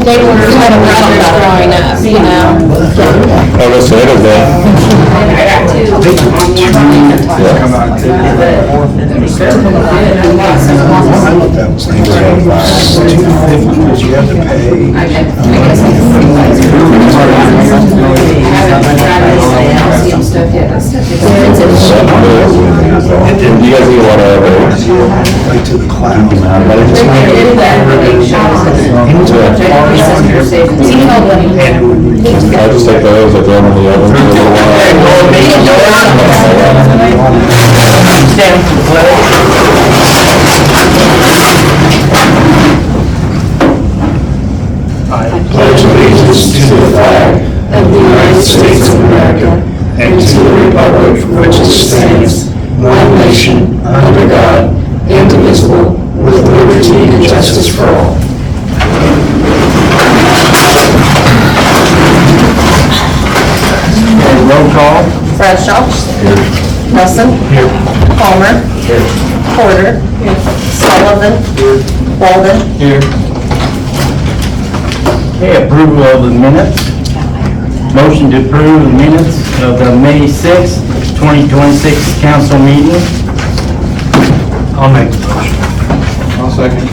They were kind of growing up, you know. I was saying it that. You have to pay. You guys need one of those? Like to the cloud. I just take those, I throw them in the oven for a little Stand for the pledge. Pledge allegiance to the flag of the United States of America and to the republic for which it stands, one nation, under God, indivisible, with liberty and justice for all. And roll call. Bradshaw. Nelson. Palmer. Porter. Sullivan. Walden. Here. Okay, approval of the minutes. Motion to approve the minutes of the May 6th, 2026 council meeting. I'll make the motion. I'll second.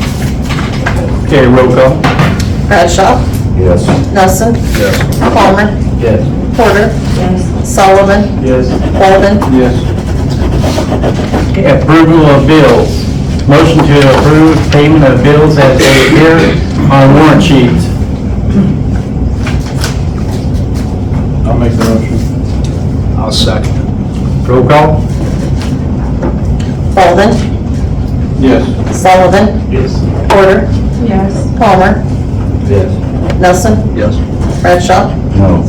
Okay, roll call. Bradshaw. Yes. Nelson. Yes. Palmer. Yes. Porter. Sullivan. Yes. Walden. Yes. Okay, approval of bills. Motion to approve payment of bills as they appear on warrant sheets. I'll make the motion. I'll second. Roll call. Walden. Yes. Sullivan. Yes. Porter. Palmer. Yes. Nelson. Yes. Bradshaw. No.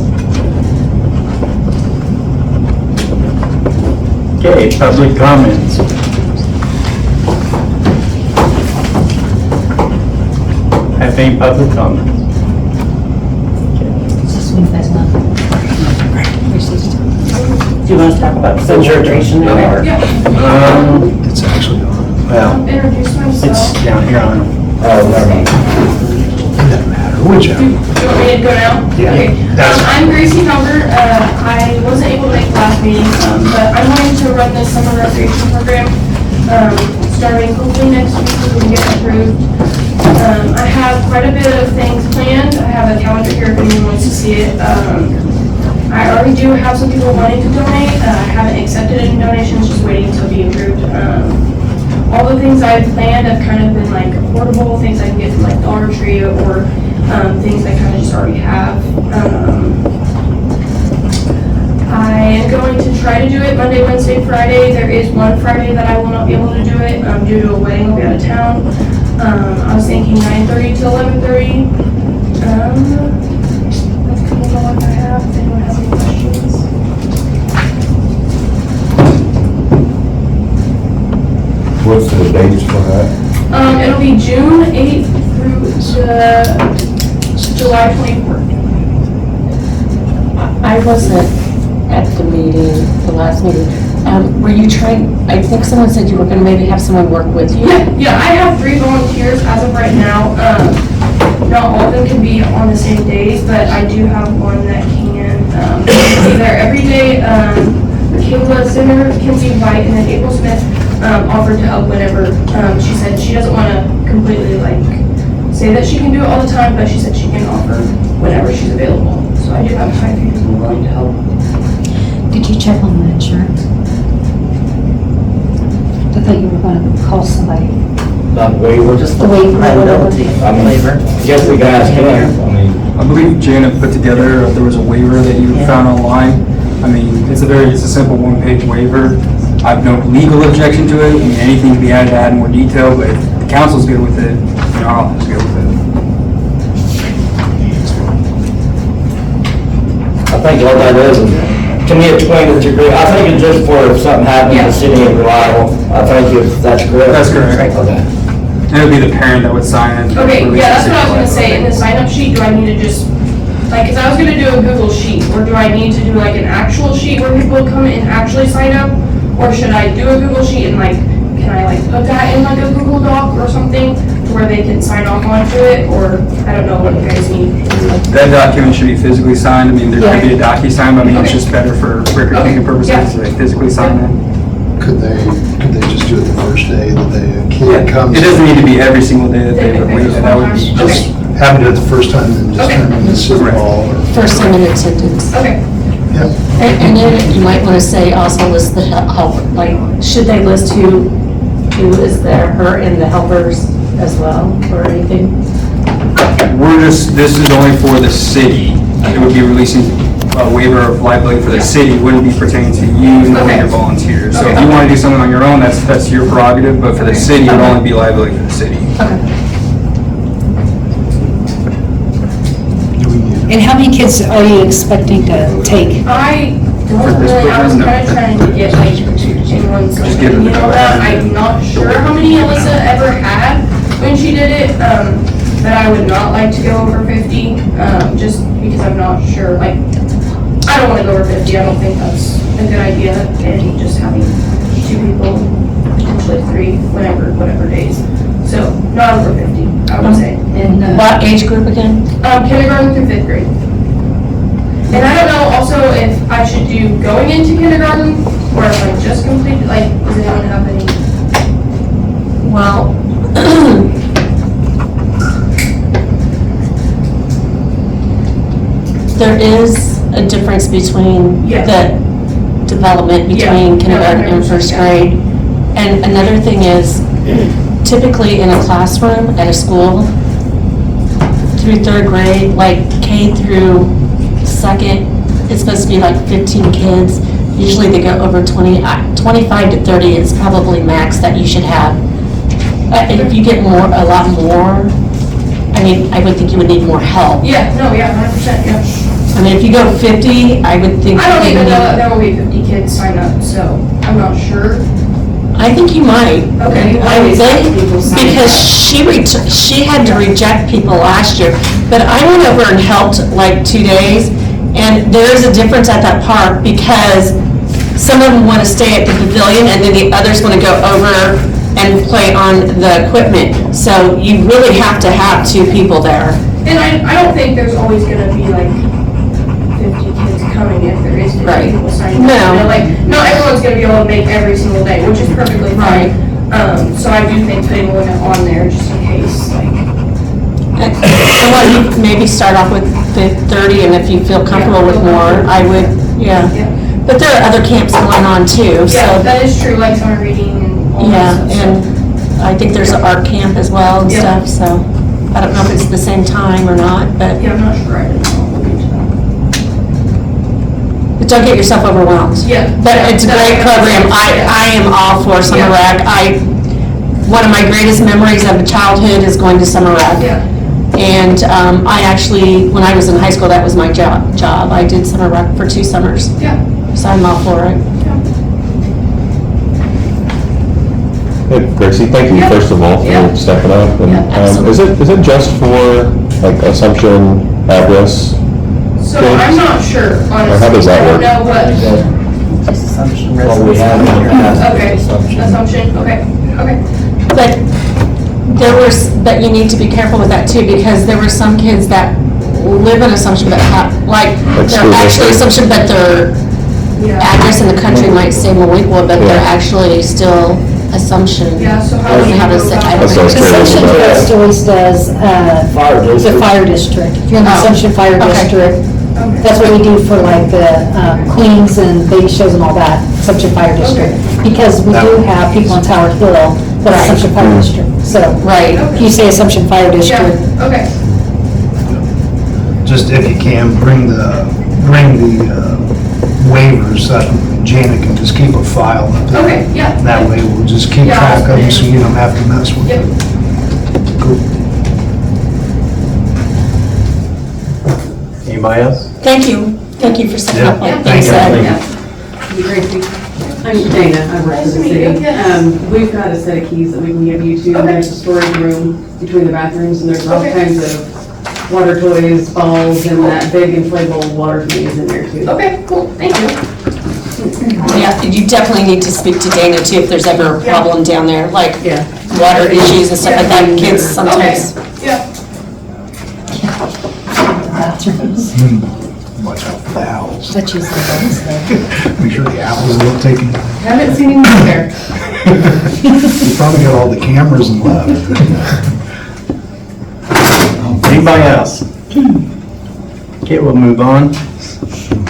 Okay, public comments. Have any public comments? Do you want to talk about the celebration now, or? It's actually on. Well, Introduce myself. it's down here on. Doesn't matter, whichever. Do you want me to go now? Yeah. Okay. I'm Gracie Humber. I wasn't able to make the last meeting, but I'm going to run this summer recreation program, starting hopefully next week if we can get approved. I have quite a bit of things planned. I have a calendar here if anyone wants to see it. I already do have some people wanting to donate. I haven't accepted any donations, just waiting to be approved. All the things I've planned have kind of been like affordable, things I can get from like Dollar Tree or things I kind of just already have. I am going to try to do it Monday, Wednesday, Friday. There is one Friday that I will not be able to do it due to a wedding. I'll be out of town. I was thinking 9:30 to 11:30. That's kind of all I have. If anyone has any questions. What's the dates for that? It'll be June 8th through July 24th. I wasn't at the meeting, the last meeting. Were you trying, I think someone said you were gonna maybe have someone work with you? Yeah, I have 3 volunteers as of right now. Not all of them can be on the same days, but I do have one that can be there every day. Kayla Zimmer, Kinsey White, and then April Smith offered to help whenever. She said she doesn't want to completely say that she can do it all the time, but she said she can offer whenever she's available. So I do have 5 people willing to help. Did you check on the insurance? I thought you were gonna call somebody. The waiver, just The waiver, liability waiver. Guess the guys can. I believe Janet put together, there was a waiver that you found online. I mean, it's a simple one-page waiver. I have no legal objection to it. I mean, anything can be added to add more detail, but if the council's good with it, our office is good with it. I think all that is, to me, explain the degree, I think it's just for if something happens in the city of Reliable. I think if that's correct. That's correct. Okay. And it would be the parent that would sign it. Okay, yeah, that's what I was gonna say. In the sign-up sheet, do I need to just, because I was gonna do a Google sheet, or do I need to do an actual sheet where people come and actually sign up? Or should I do a Google sheet and can I put that in a Google Doc, or something where they can sign off onto it, or I don't know what you guys need. That document should be physically signed. I mean, there could be a DocuSign, but I mean, it's Okay. just better for record keeping purposes, Yeah. to like physically sign it. Could they just do it the first day that the kid comes? It doesn't need to be every single day that they wait, that would be Just have them do it the first time, then just Okay. turn in the city hall or. First time in attendance. Okay, Yep. And then you might want to say also list the help, like, should they list who is there, her and the helpers as well, or anything? This is only for the city. It would be releasing a waiver of liability for the city, wouldn't be pertaining to you or Okay. your volunteers. So if Okay. you want to do something on your own, that's your prerogative, but for the city, it would only be liability for the city. Okay. Do we need And how many kids are you expecting to take? I For don't this really, I was program, no. kind of trying to get like anyone's Just give it opinion the on that. go. I'm not sure how many Alyssa ever had when she did it, but I would not like to go over 50, just because I'm not sure, like, I don't want to go over 50, I don't think that's a good idea, and just having 2 people, potentially 3, whatever days. So, not over 50, I would say. And, What age group again? Kindergarten through 5th grade. And I don't know also if I should do going into kindergarten, or if I just completed, like, does anyone have any? Well, there is a difference between Yeah. the development Yeah. between kindergarten Yeah, and first 100%, grade. And another thing is, typically in a classroom at a school, through 3rd grade, like K through 2nd, it's supposed to be like 15 kids. Usually they go over 20, 25 to 30 is probably max that you should have. If you get a lot more, I mean, I would think you would need more help. Yeah, no, yeah, 100%, yeah. I mean, if you go 50, I would think. I don't you even would know that need- there will be 50 kids sign up, so I'm not sure. I think you might. Okay. I would think, because she had to reject people last year. But I went over and helped like 2 days, and there is a difference at that park because some of them want to stay at the pavilion and then the others want to go over and play on the equipment. So you really have to have 2 people there. And I don't think there's always gonna be like 50 kids coming if there is 50 Right. people signing up. No. You know, like, not everyone's gonna be able to make every single day, which is perfectly fine. So I do think putting a limit on there just in case, like, And what, you maybe start off with 30, and if you feel comfortable with more, I would, yeah. yeah. But there are other camps going on too, Yeah, so, that is true, like summer reading and all yeah, that stuff. and I think there's an art camp as well and Yeah. stuff, so I don't know if it's the same time or not, but Yeah, I'm not sure, I didn't know. I'll look into that. don't get yourself overwhelmed. Yeah. But it's a great program. I am all for Summer Rec. One of my greatest memories of childhood is going to Summer Rec. Yeah. And I actually, when I was in high school, that was my job. I did Summer Rec for 2 summers, Yeah. so I'm all for it. Hey, Gracie, thank you, Yeah. first of all, Yeah. for stepping up. And, Yeah, absolutely. is it just for, like, Assumption, at-risk? So I'm not sure, honestly. how does that work? I don't know what. Assumption What we have in here has to be Okay, assumption. assumption, okay. But but you need to be careful with that too, because there were some kids that live in Assumption, but Like they're school actually district. Assumption, but their Yeah. address in the country might say Maliqua, but they're Yeah. actually still Assumption. Yeah, so I how don't do know you how to go say, I about don't That's what I was know. curious Assumption about. Trust always does, Fire the district. fire district. If you're in the Oh, Assumption Fire okay. District, Okay. that's what we do for like the Queens and baby shows and all that, Assumption Fire District. Because we do have people in Tower Hill that are Right. Assumption Fire District. So Right. if you say Assumption Fire District, Yeah, okay. Just if you can, bring the waivers, so that Janet can just keep a file of that. Okay, yeah. That way we'll just keep Yeah, track of them so you don't have to mess with Yep. them. Cool. Anybody else? Thank you for setting up like Yeah, things thank you. said. I'm Dana, I work Nice for to the meet you. city. Yes. We've got a set of keys that we can give you too. Okay. There's a storage room between the bathrooms, and there's all Okay. kinds of water toys, balls, and that big inflatable water thing is in there too. Okay, cool, thank you. Yeah, you definitely need to speak to Dana too if there's ever a Yeah. problem down there, like Yeah. water issues and stuff like that, kids sometimes. Okay, yeah. The bathrooms. Watch out for the owls. That's usually those, though. Make sure the owls don't take them. Haven't seen him there. You probably got all the cameras and left. Anybody else? Okay, we'll move on.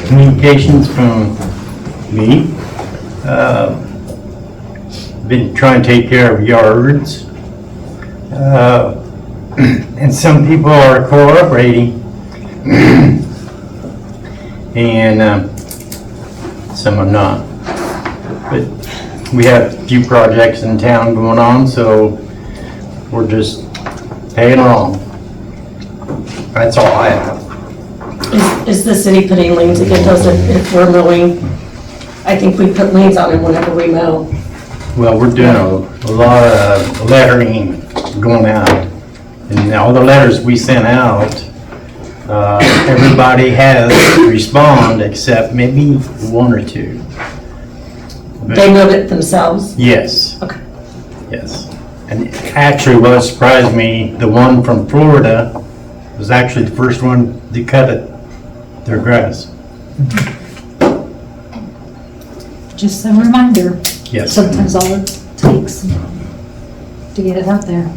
Communications from me. Been trying to take care of yards. And some people are cooperating. And some are not. But we have a few projects in town going on, so we're just paying along. That's all I have. Is the city putting liens against us if we're mowing? I think we put liens on them whenever we mow. Well, we're doing a lot of lettering going out. And all the letters we sent out, everybody has responded except maybe one or two. They mowed it themselves? Yes. Okay. Yes. And actually, what surprised me, the one from Florida was actually the first one to cut their grass. Just a reminder. Yes. Sometimes all it takes to get it out there.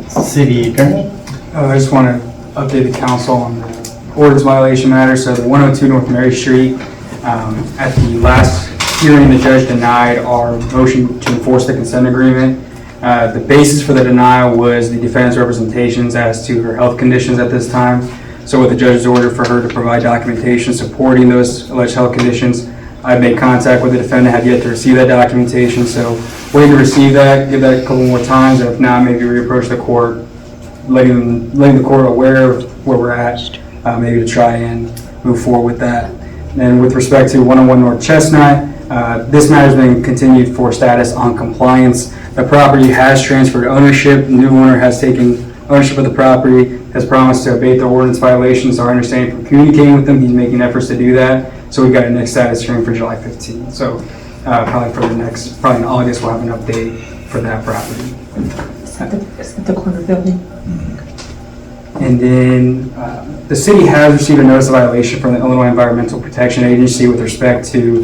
City attorney? I just want to update the council on the ordinance violation matter. So the 102 North Mary Street, at the last hearing, the judge denied our motion to enforce the consent agreement. The basis for the denial was the defendant's representations as to her health conditions at this time. So with the judge's order for her to provide documentation supporting those alleged health conditions, I've made contact with the defendant, have yet to receive that documentation. So waiting to receive that, give that a couple more times, and if not, maybe reapproach the court, letting the court aware of where we're at, maybe to try and move forward with that. And with respect to 101 North Chestnut, this matter has been continued for status on compliance. The property has transferred ownership. The new owner has taken ownership of the property, has promised to abate the ordinance violations. Our understanding from communicating with them, he's making efforts to do that. So we've got a next status hearing for July 15th. So probably in August, we'll have an update for that property. Is that the corner building? And then the city has received a notice of violation from the Illinois Environmental Protection Agency with respect to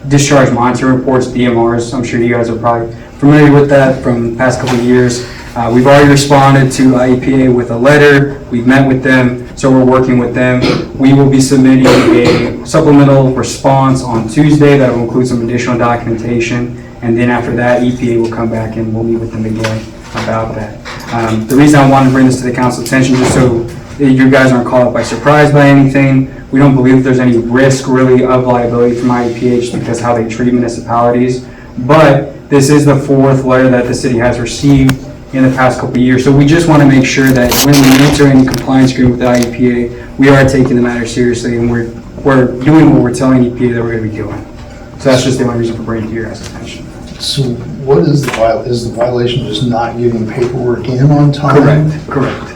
discharge monitoring reports, DMRs. I'm sure you guys are probably familiar with that from the past couple of years. We've already responded to IEPA with a letter. We've met with them, so we're working with them. We will be submitting a supplemental response on Tuesday that will include some additional documentation. And then after that, EPA will come back and we'll meet with them again about that. The reason I wanted to bring this to the council's attention, just so you guys aren't caught up by surprise by anything, we don't believe there's any risk really of liability from IEPA just because how they treat municipalities. But this is the fourth letter that the city has received in the past couple of years. So we just want to make sure that when we enter any compliance agreement with the IEPA, we are taking the matter seriously and we're doing what we're telling EPA that we're going to be doing. So that's just the only reason for bringing it to your guys' attention. So what is the violation, just not getting paperwork in on time? Correct.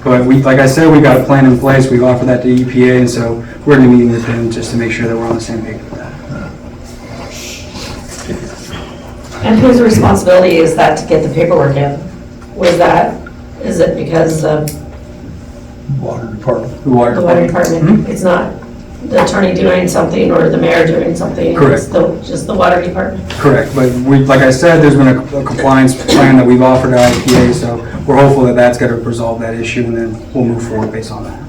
But like I said, we got a plan in place. We've offered that to EPA, and so we're going to be meeting with them just to make sure that we're on the same page with that. And whose responsibility is that to get the paperwork in? Is it because of Water department. The water the water department. department? It's not the attorney doing something or the mayor doing something? Correct. It's just the water department? Correct, but like I said, there's been a compliance plan that we've offered to IEPA, so we're hopeful that that's going to resolve that issue, and then we'll move forward based on that.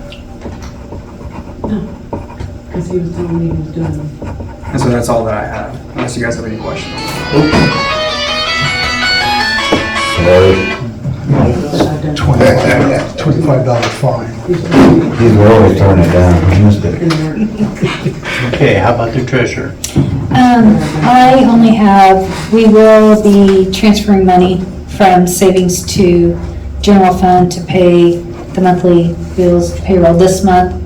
Because he was telling me he was doing them. And so that's all that I have, unless you guys have any questions. $25 fine. He's always turning it down, he missed it. Okay, how about the treasurer? I only have, we will be transferring money from savings to general fund to pay the monthly bills payroll this month.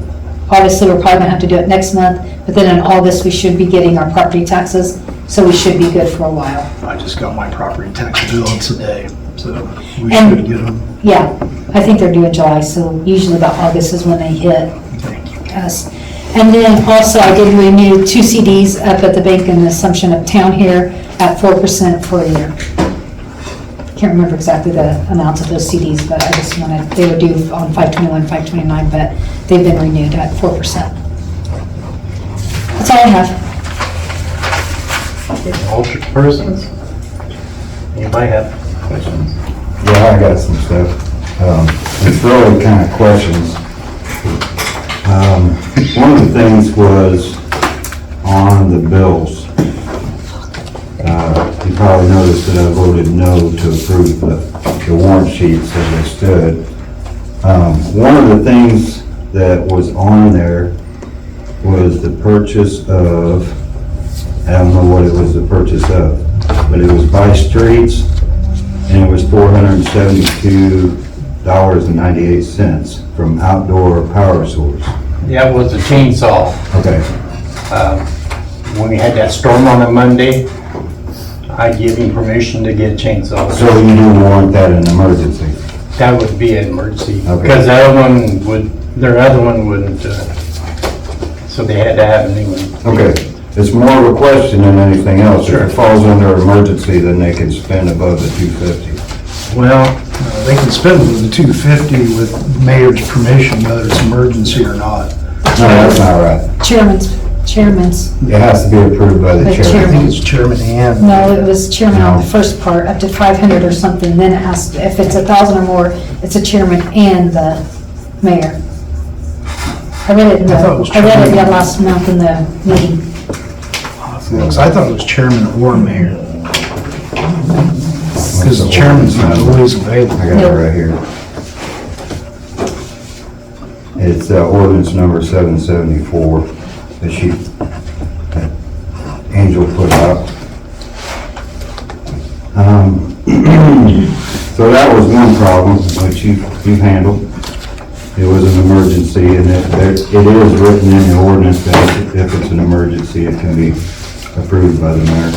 Obviously, we're probably gonna have to do it next month, but then in August, we should be getting our property taxes, so we should be good for a while. I just got my property tax bill today, so we And- should get them. Yeah, I think they're due in July, so usually about August is when they hit Thank you. us. And then also I did renew 2 CDs up at the bank in Assumption Uptown here at 4% for a year. Can't remember exactly the amounts of those CDs, but I just wanted, they were due on 5/21, 5/29, but they've been renewed at 4%. That's all I have. Alter persons? Anybody have questions? Yeah, I got some stuff. It's really kind of questions. One of the things was on the bills. You probably noticed that I voted no to approve the warrant sheets as they stood. One of the things that was on there was the purchase of, I don't know what it was the purchase of, but it was by streets, and it was $472.98 from Outdoor Power Source. That was a chainsaw. Okay, When we had that storm on a Monday, I gave him permission to get chainsaws. so you do want that in emergency? That would be an emergency. Okay. Because the other one would, their other one wouldn't, so they had to have a new one. Okay, it's more of a question than anything else. Sure. If it falls under emergency, then they can spend above the 250. Well, They can spend the 250 with mayor's permission, whether it's emergency or not. No, that's not right. Chairman's. It has to be approved by the The I chairman. think it's chairman and. No, it was chairman on the No. first part, up to 500 or something, then it has, if it's 1,000 or more, it's a chairman and the mayor. I read it, I thought it was I read it chairman. last month in the meeting. I thought it was chairman or mayor. Because the chairman's not always available. I got it right here. It's ordinance number 774 that that Angel put out. So that was one problem, which you've handled. It was an emergency, and it is written in the ordinance that if it's an emergency, it can be approved by the mayor.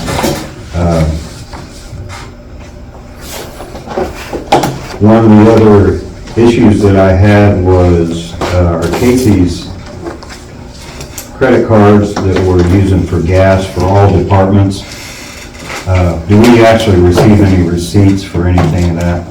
One of the other issues that I had was our Casey's credit cards that we're using for gas for all departments. Do we actually receive any receipts for anything of that?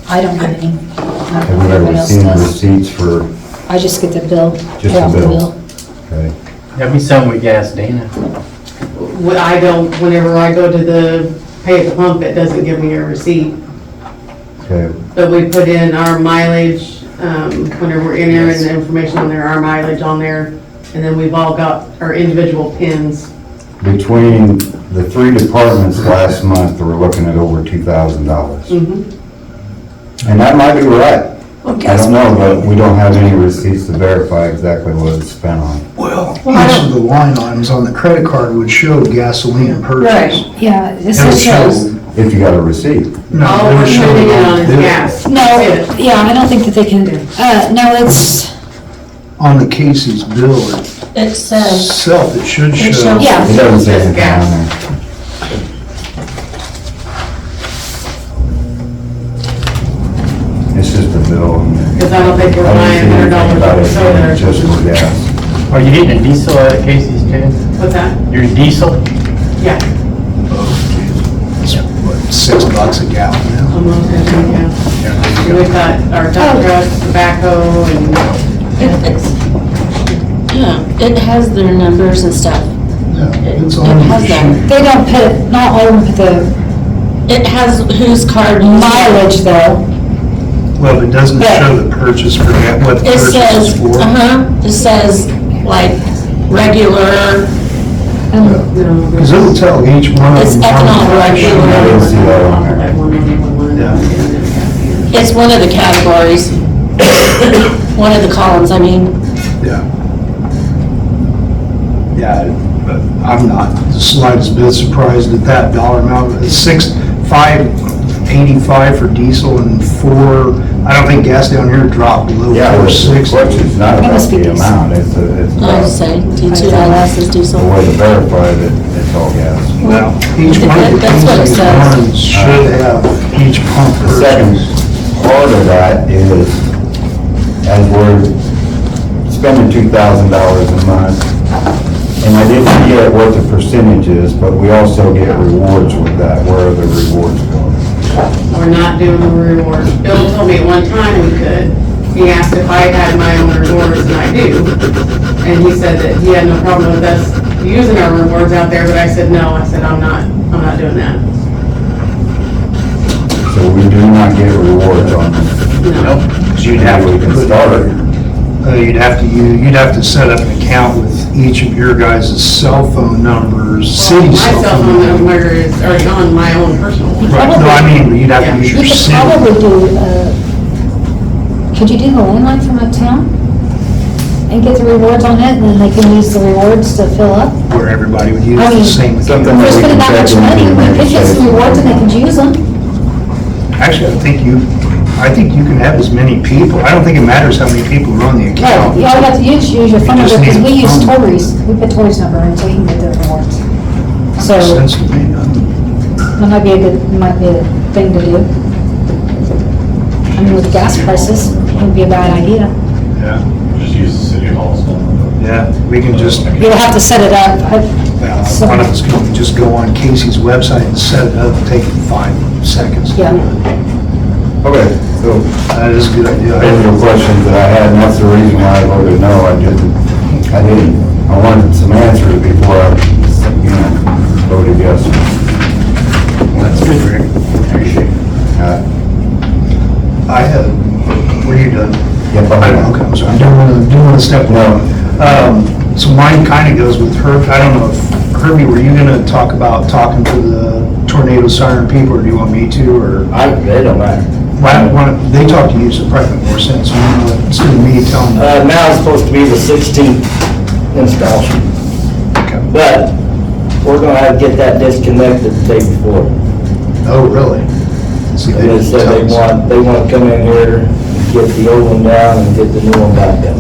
I don't get any. I don't Have know we if ever anybody else seen does. receipts for, I just get the bill, the pay off the bill. bill. okay, that'd be something we gas Dana. What I don't, whenever I go to the pay at the pump, it doesn't give me a receipt. okay. But we put in our mileage, whenever we're entering the information on there, our mileage on there. And then we've all got our individual pins. Between the three departments last month, we're looking at over $2,000. And that might be right. I don't know, but we don't have any receipts to verify exactly what it's spent on. Well, each of the line items on the credit card would show gasoline purchase. Yeah, this It would is show, shows. If you got a receipt. no, All it we're would show putting it on is the- gas. No, yeah, I don't think that they can, no, it's, On the Casey's bill It says, itself, it should It show. shows- yeah. It doesn't say Just anything gas. on there. It's just a bill. Because I don't think we're I didn't buying see anything $100 about of it soda. being just for gas. Are you getting a diesel at Casey's too? What's that? Your diesel? Yeah. It's what, $6 a gallon now. Almost everything, yeah. And we've got our dump truck, tobacco, and it's, yeah, it has their numbers and stuff. Yeah, it's It on the has that. machine. They don't put, not all of them put the It has whose card you mileage though. Well, it doesn't Yeah. show the purchase for what the It purchase says, is for. it says like regular, Because it'll tell each one of It's them. ethanol I regular. didn't see that on there. it's one of the categories. One of the columns, I mean. Yeah. Yeah, but I'm not the slightest bit surprised at that dollar amount. It's $5.85 for diesel and I don't think gas down here dropped below Yeah, the $4.60. question's not That about must be the diesel. amount, it's I about would say D2LS is the diesel. way to verify that it's all gas. Well, each one of the That's what it Casey's says. ones should have each pump The second purchase. part of that is, as we're spending $2,000 a month, and I didn't get what the percentage is, but we also get rewards with that. Where are the rewards going? We're not doing the rewards. Bill told me at one time we could. He asked if I had my own rewards, and I do. And he said that he had no problem with us using our rewards out there, but I said, no, I said, I'm not doing that. So we do not get rewards on this. No. You'd have We to can put, start it. you'd have to set up an account with each of your guys' cell phone numbers, city My cell cell phone phone numbers. number is already on my own personal one. Right, no, I mean, you'd have to use You your could city. probably do, could you do the landline from uptown? And get the rewards on it, and then they can use the rewards to fill up? Where everybody would use I the mean, same. If we're spending that much money, we could get some rewards and they could use them. Actually, I think you can have as many people. I don't think it matters how many people are on the Right, account. you all you have to use your phone You number, just because need we a use phone. Tori's, we put Tori's number in so he can get the rewards. So, Makes sense to me. that might be a thing to do. I mean, with gas prices, it wouldn't be a bad idea. Yeah, Just use the city hall phone number. yeah, we can just, You'll have to set it up. one of us can just go on Casey's website and set it up, take 5 seconds. Yeah. Okay, so That is a good idea. those are the questions that I had, and that's the reason why I voted no. I wanted some answers before I, voted yes. That's good, Rick. Appreciate it. I had, were you done? Yep, I'm done. Okay, I'm sorry, I'm doing a step one. So mine kind of goes with Herb, I don't know if, Herbie, were you gonna talk about talking to the tornado siren people, or do you want me to, or? It don't matter. Why don't they talk to you, so it probably makes more sense, so instead of me telling them. Now it's supposed to be the 16th installation, Okay. but we're gonna have to get that disconnected the day before. Oh, really? See, And they said they want to come in here, get the old one down and get the new one back up.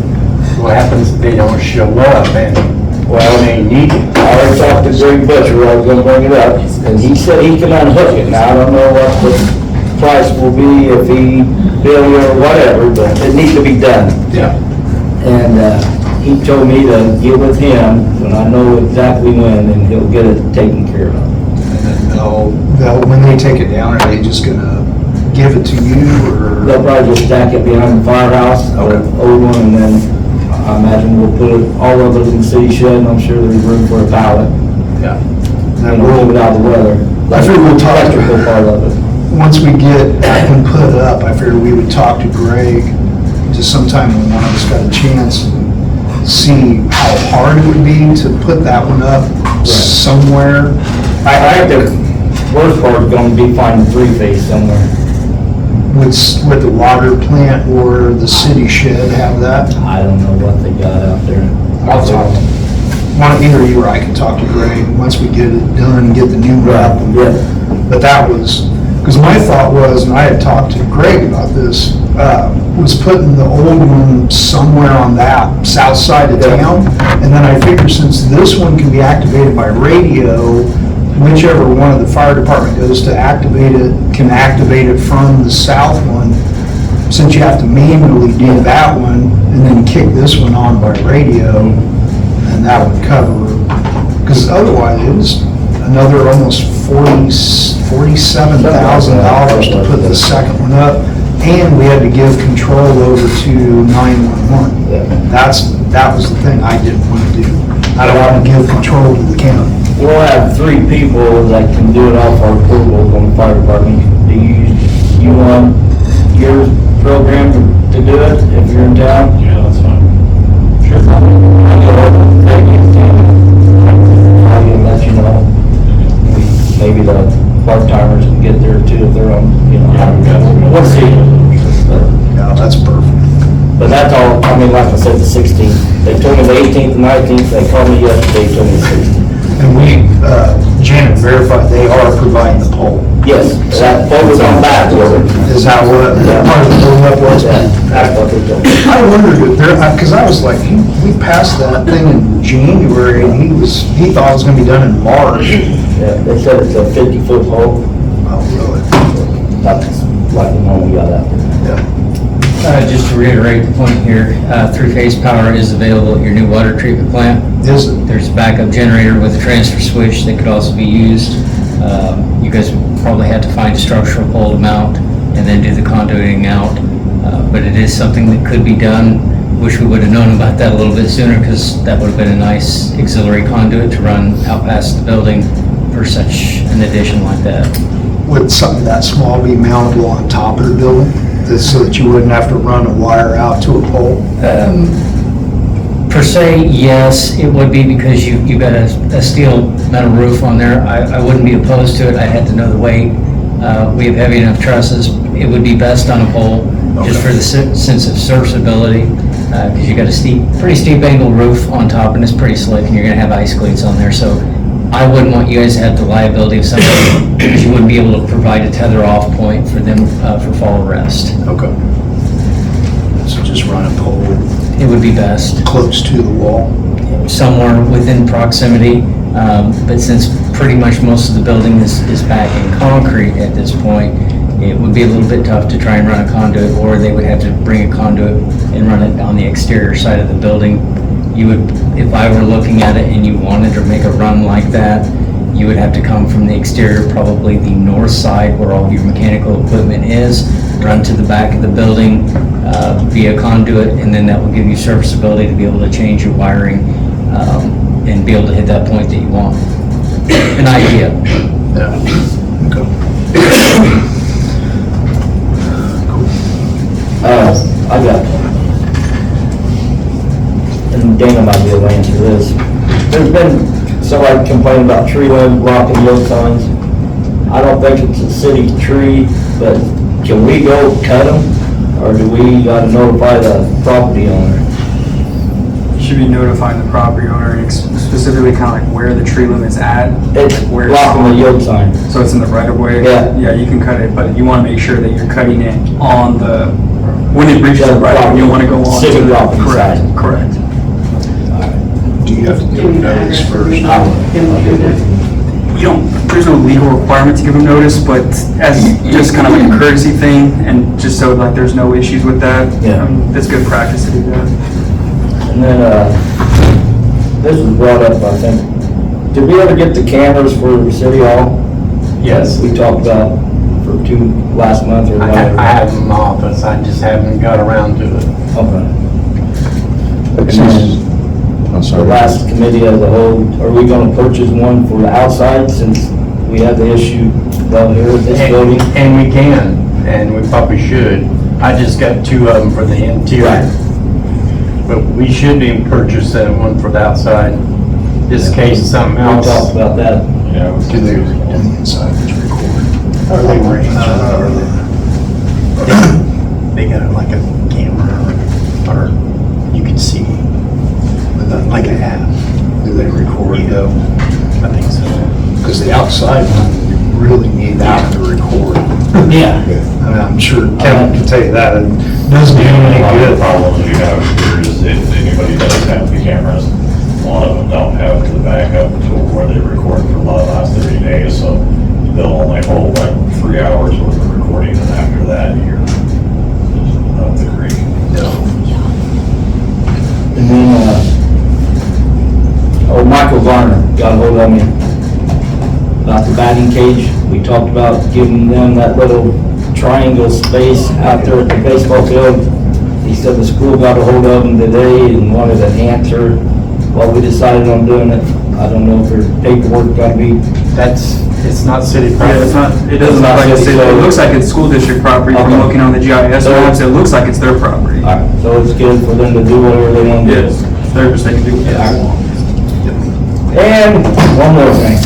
What happens if they don't show up and Well, they need it? I already talked to Greg Butcher, I was gonna bring it up, and he said he can unhook it. Now, I don't know what the price will be if he bill you or whatever, but it needs to be done. Yeah. And, he told me to get with him, when I know exactly when, and he'll get it taken care of. When they take it down, are they just gonna give it to you, or? They'll probably just stack it behind the firehouse, the old one, and then I imagine we'll put it, all of it in the city shed, and I'm sure there's room for a pallet. Yeah. And we'll move it out of the weather. I figured we'll talk to- Electrical part of it. Once we get that one put up, I figured we would talk to Greg, just sometime when one of us got a chance, and see how hard it would be to put that one up somewhere. I think the worst part is gonna be finding three-phase somewhere. Would the water plant or the city shed have that? I don't know what they got out there. I'll talk. Either you or I can talk to Greg, once we get it done, get the new one up. Yeah. But that was, because my thought was, and I had talked to Greg about this, was putting the old one somewhere on that south side of town. And then I figured since this one can be activated by radio, whichever one of the fire department goes to activate it, can activate it from the south one. Since you have to manually do that one and then kick this one on by radio, and that would cover, because otherwise it was another almost $47,000 to put the second one up, and we had to give control over to 911. That was the thing I didn't want to do. I don't want to give control to the county. We'll have 3 people that can do it off our portables on the fire department. Do you want your program to do it if you're in town? Yeah, that's fine. Sure. I can let you know. Maybe the part-timers can get there too if they're on, we'll see. Yeah, that's perfect. But that's all, like I said, the 16th. They told me the 18th and 19th, they called me yesterday, told me the 16th. And Janet verified they are providing the pole. Yes, that pole was on back order. Is that what part of the build up was? That's what they told me. I wondered if there, because I was like, we passed that thing in January, and he thought it was gonna be done in March. Yeah, they said it's a 50-foot pole. Oh, really? That's like the one we got out there. Just to reiterate the point here, three-phase power is available at your new water treatment plant. Is it? There's a backup generator with a transfer switch that could also be used. You guys would probably have to find a structural pole to mount and then do the conduiting out. But it is something that could be done. Wish we would have known about that a little bit sooner, because that would have been a nice auxiliary conduit to run out past the building for such an addition like that. Would something that small be mountable on top of the building, so that you wouldn't have to run a wire out to a pole? Per se, yes, it would be, because you've got a steel metal roof on there. I wouldn't be opposed to it. I'd have to know the weight. We have heavy enough trusses. It would be best on a pole, just for the sense of serviceability, because you got a pretty steep angle roof on top, and it's pretty slick, and you're gonna have ice cleats on there. So I wouldn't want you guys to have the liability of something, because you wouldn't be able to provide a tether off point for them for fall arrest. Okay. So just run a pole It would be best. close to the wall? Somewhere within proximity, but since pretty much most of the building is back in concrete at this point, it would be a little bit tough to try and run a conduit, or they would have to bring a conduit and run it on the exterior side of the building. You would, if I were looking at it and you wanted to make a run like that, you would have to come from the exterior, probably the north side where all your mechanical equipment is, run to the back of the building via conduit, and then that will give you serviceability to be able to change your wiring and be able to hit that point that you want. An idea. I got, and Dana might be able to answer this. There's been somebody complaining about tree limbs blocking yield signs. I don't think it's a city tree, but can we go cut them, or do we gotta notify the property owner? Should be notifying the property owner, and specifically kind of like where the tree limb is at. It's Where it's blocking the on. yield sign. So it's in the right of way? Yeah. Yeah, you can cut it, but you want to make sure that you're cutting it on the, when it reaches the right of way, you want to go on to City the. property Correct, side. correct. Do you have to give notice first? You don't, there's no legal requirement to give them notice, but as just kind of like a courtesy thing, and just so like there's no issues with that. Yeah. It's good practice to do that. And then, this was brought up, I think. Did we ever get the cameras for City Hall? Yes. We talked about for last month or I whatever. have them in my office, I just haven't got around to it. Okay. And I'm then, sorry. the last committee as a whole, are we gonna purchase one for the outside since we had the issue down here at this building? And we can, and we probably should. I just got 2 of them for the interior. But we should be purchasing one for the outside, just in case something We else. talked about that. Yeah, On the inside, it's recorded. Are they range? They got like a camera, or you can see, like an app. Do they record though? I think so. Because the outside one, you really need that to record. Yeah. I mean, I'm sure Kevin can tell you that, it doesn't do A any lot of the good. problems you have here is if anybody does have the cameras, a lot of them don't have the backup tool where they record for the last 30 days, so they'll only hold like 3 hours worth of recording, and after that, you're up the creek. And then, Michael Varner got a hold of me about the batting cage. We talked about giving them that little triangle space out there at the baseball field. He said the school got a hold of him today and wanted an answer. Well, we decided on doing it. I don't know if there's paperwork gotta be, It's not city Yeah, property. it's not, it doesn't look like it's, it looks like it's school district property. From Okay. looking on the GIS maps, it looks like it's their property. alright, so it's good for them to do whatever they want to do. Yes, theirs, they can do what they want. And one more thing,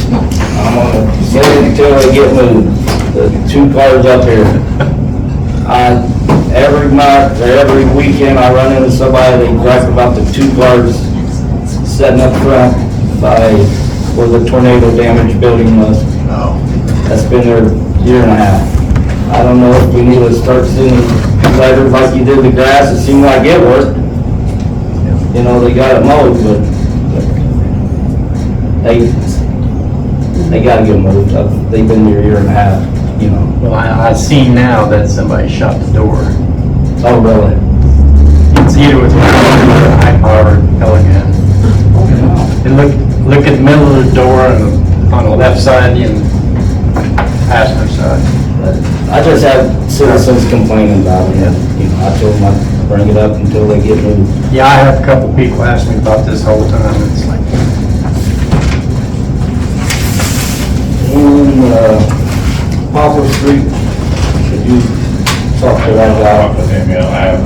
I'm gonna say it until they get moved, the 2 cars up here. Every month, or every weekend, I run into somebody, they gripe about the 2 cars sitting up front by where the tornado damaged building was. That's been there a year and a half. I don't know if we need to start sending letters like you did the grass, it seemed like it worked. You know, they got it mowed, but they gotta get moved. They've been there a year and a half. you know. Well, I see now that somebody shot the door. Oh, really? It's either with a high-powered Pelican. And look at the middle of the door and on the left side and passenger side. I just have citizens complaining about it, and, you know, I told them I'd bring it up until they get moved. Yeah, I have a couple people ask me about this whole time. It's like, And, Poplar Street, should you talk to that Talk guy? with him, you know, I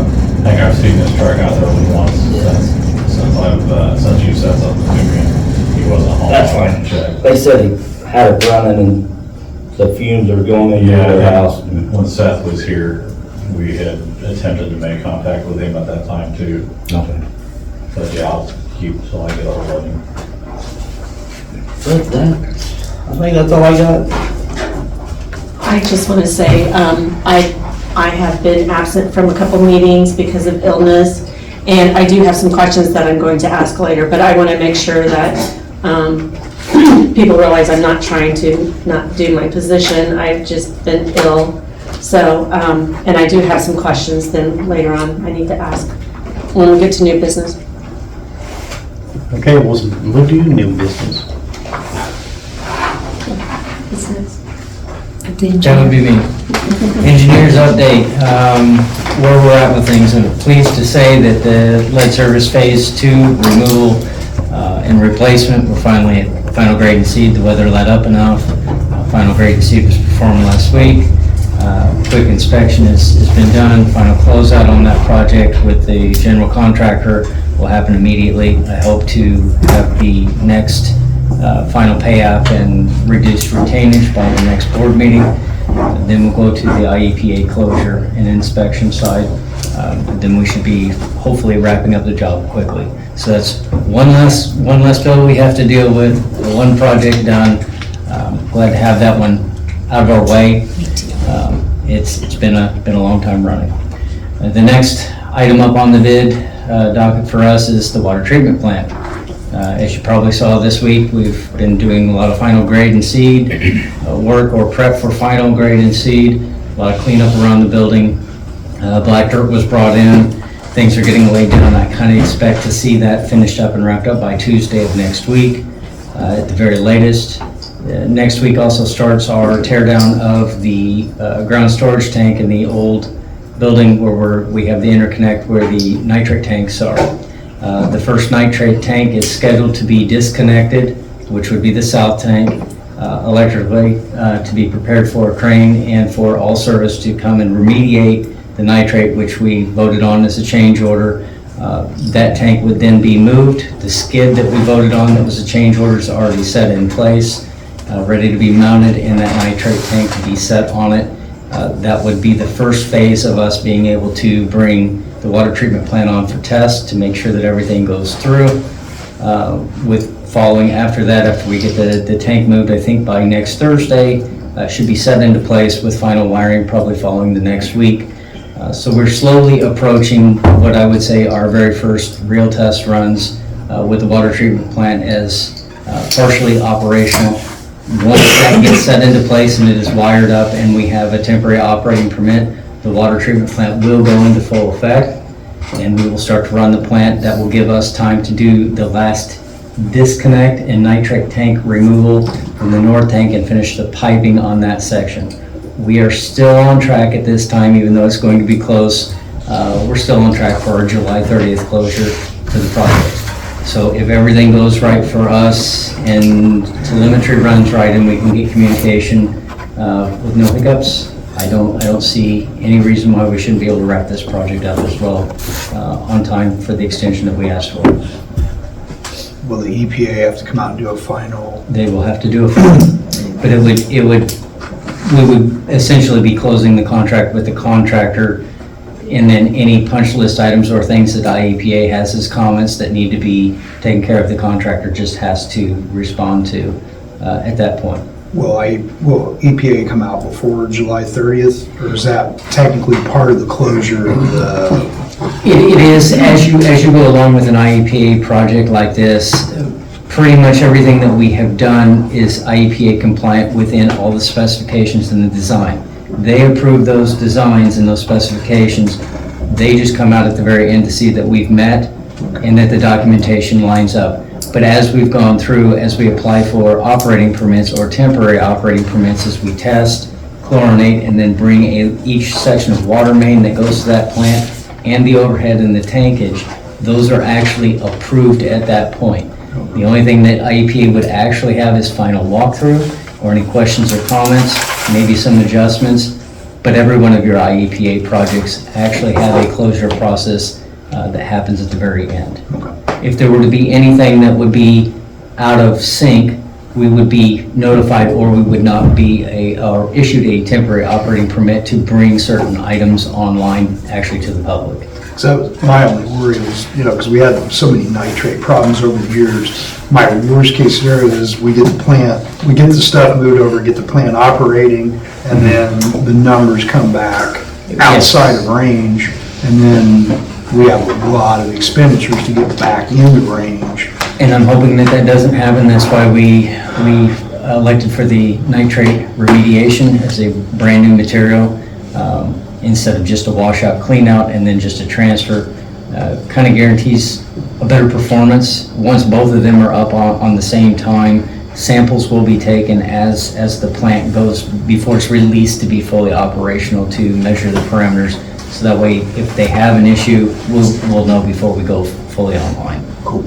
think I've seen this truck out there only once since you said something to me. He wasn't home. That's fine. Check. They said he had it running and the fumes are going into their house. When Seth was here, we had attempted to make contact with him at that time too. Okay. But yeah, I'll keep till I get a hold of him. I think that's all I got. I just want to say, I have been absent from a couple meetings because of illness, and I do have some questions that I'm going to ask later, but I want to make sure that people realize I'm not trying to not do my position. I've just been ill. So, and I do have some questions then later on I need to ask when we get to new business. okay, we'll do new business. That would be me. Engineers update, where we're at with things. I'm pleased to say that the lead service phase 2 removal and replacement, we're finally at final grade and seed. The weather let up enough. Final grade and seed was performed last week. Quick inspection has been done. Final closeout on that project with the general contractor will happen immediately. I hope to have the next final payout and reduced retainage by the next board meeting. Then we'll go to the IEPA closure and inspection side. Then we should be hopefully wrapping up the job quickly. So that's one less bill we have to deal with, one project done. Glad to have that one out of our way. It's been a long time running. The next item up on the bid docket for us is the water treatment plant. As you probably saw this week, we've been doing a lot of final grade and seed work or prep for final grade and seed, a lot of cleanup around the building. Black dirt was brought in, things are getting laid down. I kind of expect to see that finished up and wrapped up by Tuesday of next week at the very latest. Next week also starts our tear down of the ground storage tank in the old building where we have the interconnect where the nitrate tanks are. The first nitrate tank is scheduled to be disconnected, which would be the south tank, electrically to be prepared for a crane and for all service to come and remediate the nitrate, which we voted on as a change order. That tank would then be moved. The skid that we voted on that was a change order is already set in place, ready to be mounted, and that nitrate tank to be set on it. That would be the first phase of us being able to bring the water treatment plant on for test to make sure that everything goes through. With following after that, after we get the tank moved, I think by next Thursday, should be set into place with final wiring probably following the next week. So we're slowly approaching what I would say our very first real test runs with the water treatment plant as partially operational. Once that gets set into place and it is wired up and we have a temporary operating permit, the water treatment plant will go into full effect and we will start to run the plant. That will give us time to do the last disconnect and nitrate tank removal from the north tank and finish the piping on that section. We are still on track at this time, even though it's going to be close. We're still on track for our July 30th closure to the project. So if everything goes right for us and telemetry runs right and we can get communication with no hiccups, I don't see any reason why we shouldn't be able to wrap this project up as well on time for the extension that we asked for. Will the EPA have to come out and do a final? They will have to do it, but we would essentially be closing the contract with the contractor, and then any punch list items or things that IEPA has as comments that need to be taken care of, the contractor just has to respond to at that point. Will EPA come out before July 30th, or is that technically part of the closure of the? It is, as you go along with an IEPA project like this, pretty much everything that we have done is IEPA compliant within all the specifications in the design. They approve those designs and those specifications. They just come out at the very end to see that we've met and that the documentation lines up. But as we've gone through, as we apply for operating permits or temporary operating permits, as we test, chlorinate, and then bring each section of water main that goes to that plant and the overhead and the tankage, those are actually approved at that point. The only thing that IEPA would actually have is final walkthrough or any questions or comments, maybe some adjustments, but every one of your IEPA projects actually have a closure process that happens at the very end. If there were to be anything that would be out of sync, we would be notified or we would not be or issued a temporary operating permit to bring certain items online actually to the public. So my only worry was, because we had so many nitrate problems over the years, my worst case scenario is we get the stuff moved over, get the plant operating, and then the numbers come back outside of range, and then we have a lot of expenditures to get back into range. And I'm hoping that that doesn't happen. That's why we elected for the nitrate remediation as a brand new material instead of just a washout clean out and then just a transfer. Kind of guarantees a better performance. Once both of them are up on the same time, samples will be taken as the plant goes before it's released to be fully operational to measure the parameters. So that way, if they have an issue, we'll know before we go fully online. Cool.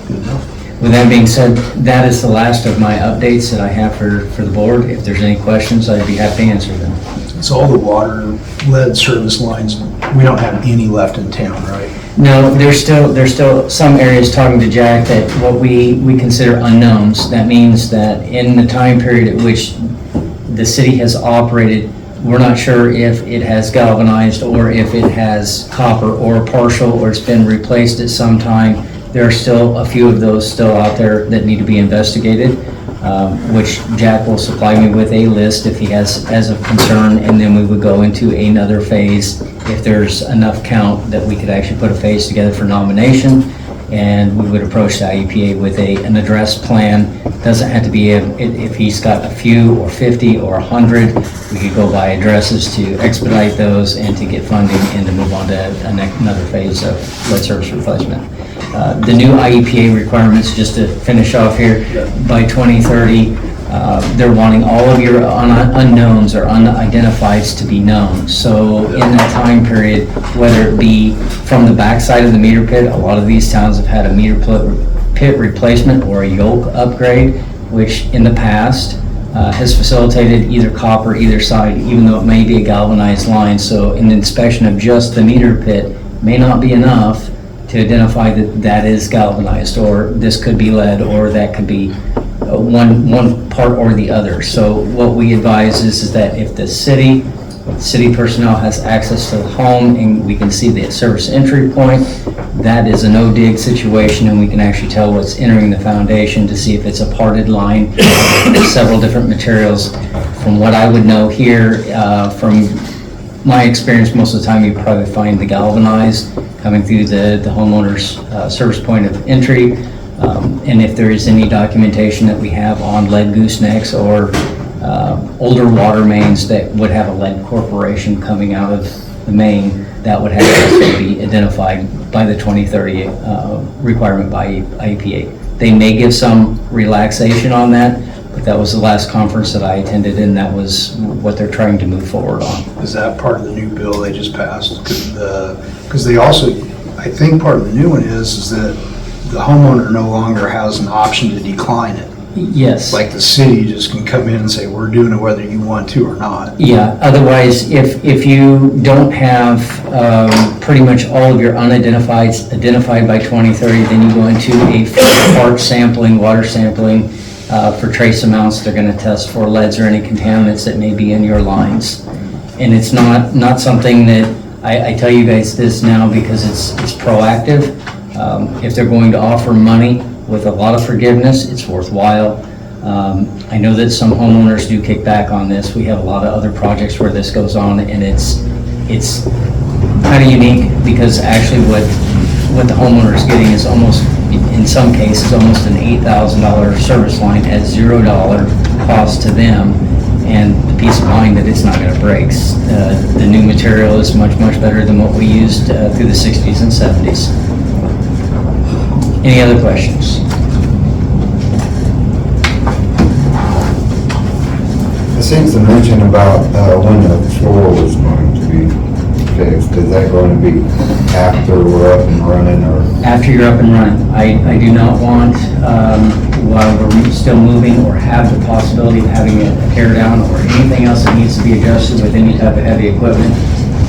Good enough. With that being said, that is the last of my updates that I have for the board. If there's any questions, I'd be happy to answer them. So all the water lead service lines, we don't have any left in town, right? No, there's still some areas, talking to Jack, that what we consider unknowns. That means that in the time period at which the city has operated, we're not sure if it has galvanized or if it has copper or partial or it's been replaced at some time. There are still a few of those still out there that need to be investigated, which Jack will supply me with a list if he has as a concern, and then we would go into another phase if there's enough count that we could actually put a phase together for nomination, and we would approach the IEPA with an address plan. Doesn't have to be if he's got a few or 50 or 100, we could go by addresses to expedite those and to get funding and to move on to another phase of lead service replacement. The new IEPA requirements, just to finish off here, by 2030, they're wanting all of your unknowns or unidentifieds to be known. So in that time period, whether it be from the backside of the meter pit, a lot of these towns have had a meter pit replacement or a yoke upgrade, which in the past has facilitated either copper either side, even though it may be a galvanized line. So an inspection of just the meter pit may not be enough to identify that that is galvanized, or this could be lead, or that could be one part or the other. So what we advise is that if the city personnel has access to the home and we can see the service entry point, that is a no-dig situation, and we can actually tell what's entering the foundation to see if it's a parted line, several different materials. From what I would know here, from my experience, most of the time you probably find the galvanized coming through the homeowner's service point of entry. And if there is any documentation that we have on lead goosenecks or older water mains that would have a lead corporation coming out of the main, that would have to be identified by the 2030 requirement by IEPA. They may give some relaxation on that, but that was the last conference that I attended, and that was what they're trying to move forward on. Is that part of the new bill they just passed? Because they also, I think part of the new one is that the homeowner no longer has an option to decline it. Yes. Like the city just can come in and say, we're doing it whether you want to or not. Yeah, otherwise, if you don't have pretty much all of your unidentifieds identified by 2030, then you go into a part sampling, water sampling for trace amounts. They're going to test for leads or any contaminants that may be in your lines. And it's not something that, I tell you guys this now because it's proactive. If they're going to offer money with a lot of forgiveness, it's worthwhile. I know that some homeowners do kick back on this. We have a lot of other projects where this goes on, and it's kind of unique because actually what the homeowner is getting is almost in some cases, almost an $8,000 service line at $0 cost to them, and the peace of mind that it's not going to break. The new material is much, much better than what we used through the 60s and 70s. Any other questions? It seems to mention about when the floor was going to be fixed. Is that going to be after we're up and running, or? After you're up and running. I do not want, while we're still moving or have the possibility of having a tear down or anything else that needs to be adjusted with any type of heavy equipment,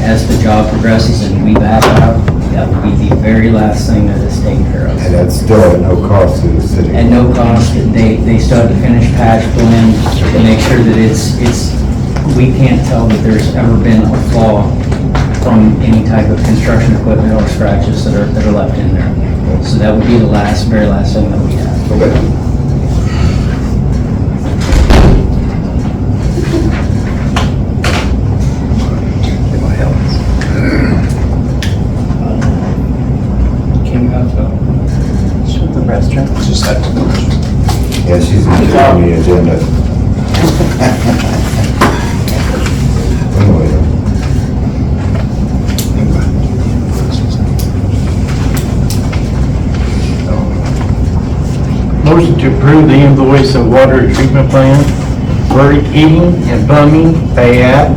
as the job progresses and we back out, that would be the very last thing that is taken care of. And that's still at no cost to the city? At no cost. They still have to finish patch, blend, to make sure that we can't tell that there's ever been a flaw from any type of construction equipment or scratches that are left in there. So that would be the very last thing that we have. Okay. Kim got the restaurant. Just that. Yeah, she's going to on the agenda. Anyway. Motion to approve the invoice of water treatment plant, Verdict Heating and Plumbing, pay at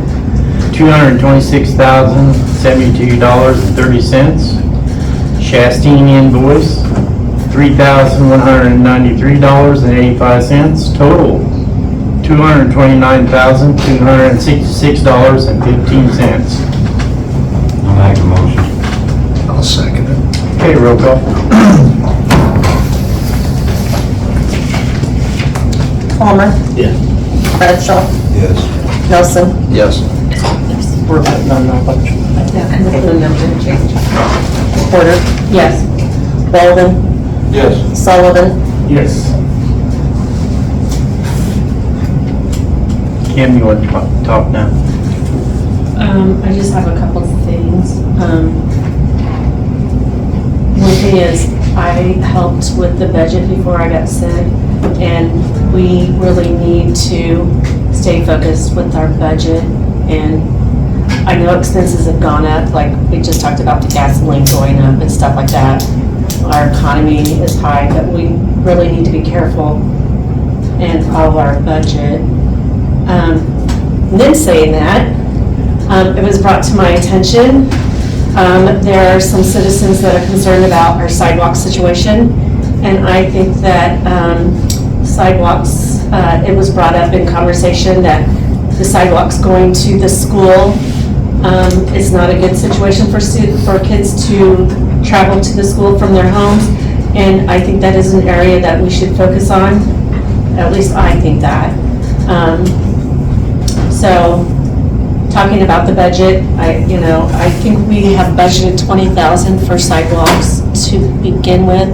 $226,072.30. Chastain invoice, $3,193.85. Total, $229,266.15. I'll make a motion. I'll second it. Okay, roll call. Palmer, Yeah. Bradshaw, Yes. Nelson. Yes. We're voting on that one. Porter. Yes. Walden, Yes. Sullivan, Yes. Kim, you want to talk now? I just have a couple of things. One thing is, I helped with the budget before I got sick, and we really need to stay focused with our budget. And I know expenses have gone up, like we just talked about the gasoline going up and stuff like that. Our economy is high, but we really need to be careful and follow our budget. Then saying that, it was brought to my attention, there are some citizens that are concerned about our sidewalk situation, and I think that sidewalks, it was brought up in conversation that the sidewalks going to the school is not a good situation for kids to travel to the school from their homes, and I think that is an area that we should focus on. At least I think that. So, talking about the budget, I think we have budgeted $20,000 for sidewalks to begin with,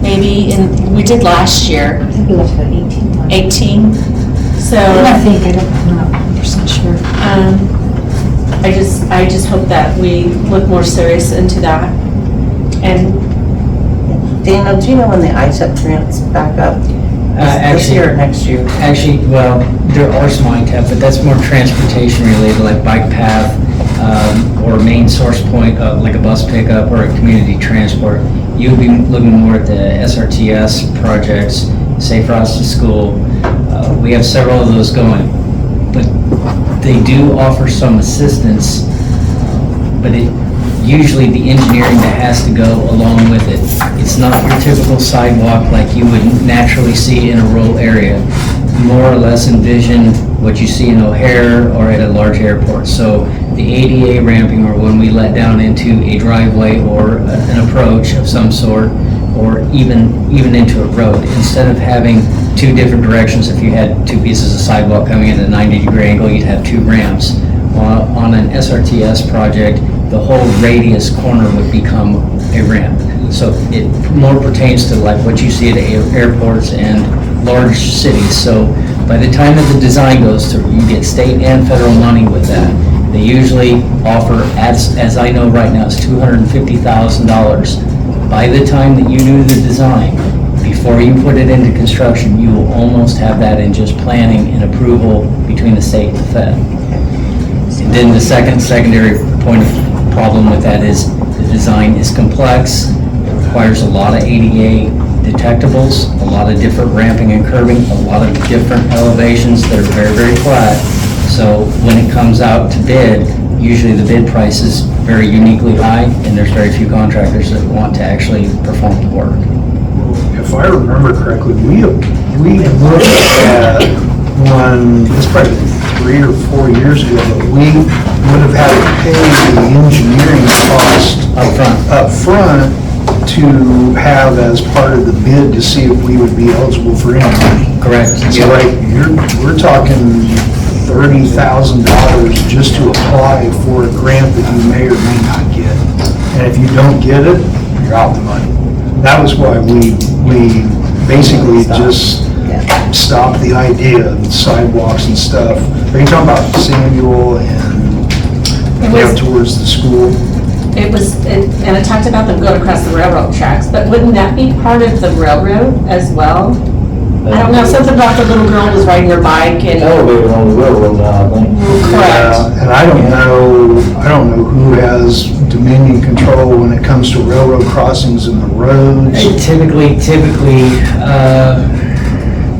maybe, and we did last year. I think we left at 18. 18. So, I'm not 100% sure. I just hope that we look more serious into that. And Dana, do you know when the ISEP grants back up? This Actually, year or next year? Actually, well, there are some ITEP, but that's more transportation related, like bike path, or main source point, like a bus pickup or a community transport. You would be looking more at the SRTS projects, Safe Routes to School. We have several of those going, but they do offer some assistance, but usually the engineering that has to go along with it. It's not your typical sidewalk like you would naturally see in a rural area. More or less envision what you see in O'Hare or at a large airport. So the ADA ramping, or when we let down into a driveway or an approach of some sort, or even into a road, instead of having two different directions, if you had two pieces of sidewalk coming at a 90-degree angle, you'd have two ramps. On an SRTS project, the whole radius corner would become a ramp. So it more pertains to like what you see at airports and large cities. So by the time that the design goes through, you get state and federal money with that. They usually offer, as I know right now, it's $250,000 by the time that you do the design, before you put it into construction, you will almost have that in just planning and approval between the state and the Fed. And then the secondary point of problem with that is the design is complex, it requires a lot of ADA detectables, a lot of different ramping and curbing, a lot of different elevations that are very, very flat. So when it comes out to bid, usually the bid price is very uniquely high, and there's very few contractors that want to actually perform the work. If I remember correctly, we looked at one, it's probably 3 or 4 years ago, but we would have had to pay the engineering cost up front to have as part of the bid to see if we would be eligible for any money. Correct. So like, we're talking $30,000 just to apply for a grant that you may or may not get. And if you don't get it, you're out the money. That was why we basically just stopped the idea of sidewalks and stuff. Are you talking about Samuel and down towards the school? It was, and it talked about them going across the railroad tracks, but wouldn't that be part of the railroad as well? I don't know, something about the little girl was riding her bike and. Elevator on the railroad now, I think. Correct. And I don't know who has dominion control when it comes to railroad crossings and the roads. Typically,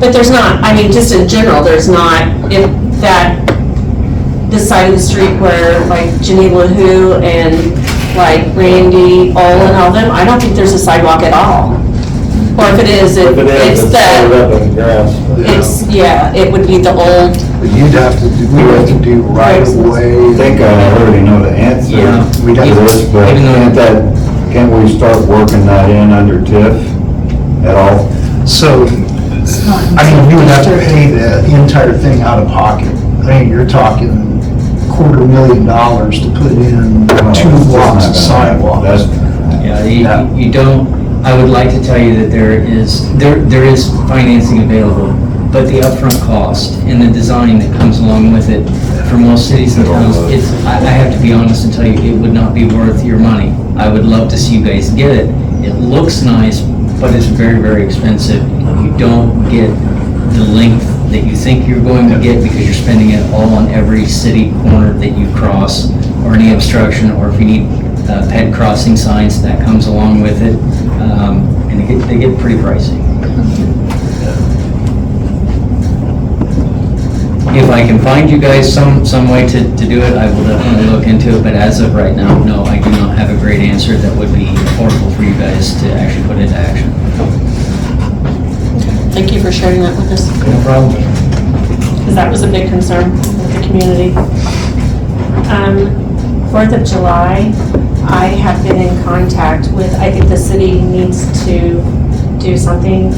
But there's not, I mean, just in general, there's not, if that, this side of the street where like Jenny LaHoo and like Randy, Ole and all them, I don't think there's a sidewalk at all. Or if it is, it's covered the, up in grass. it's, yeah, it would be the old, But we'd have to do right of way. I think I already know the answer Yeah. to this, but can't we start working that in under TIF at all? So, I mean, you would have to pay the entire thing out of pocket. I mean, you're talking $250,000 to put in 2 blocks of sidewalk. yeah, you don't, I would like to tell you that there is financing available, but the upfront cost and the design that comes along with it, for most cities and towns, I have to be honest and tell you, it would not be worth your money. I would love to see you guys get it. It looks nice, but it's very, very expensive. You don't get the length that you think you're going to get because you're spending it all on every city corner that you cross, or any obstruction, or if you need ped crossing signs, that comes along with it. And they get pretty pricey. If I can find you guys some way to do it, I will definitely look into it, but as of right now, no, I do not have a great answer that would be affordable for you guys to actually put into action. thank you for sharing that with us, No problem. because that was a big concern with the community. 4th of July, I have been in contact with, I think the city needs to do something.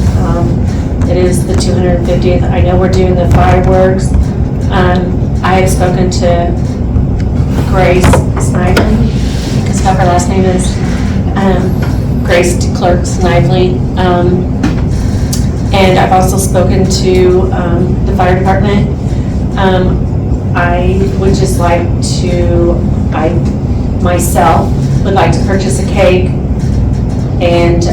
It is the 250th. I know we're doing the fireworks. I have spoken to Grace Snively, because what her last name is, Grace Clerk Snively. And I've also spoken to the fire department. I would just like to, I myself would like to purchase a cake and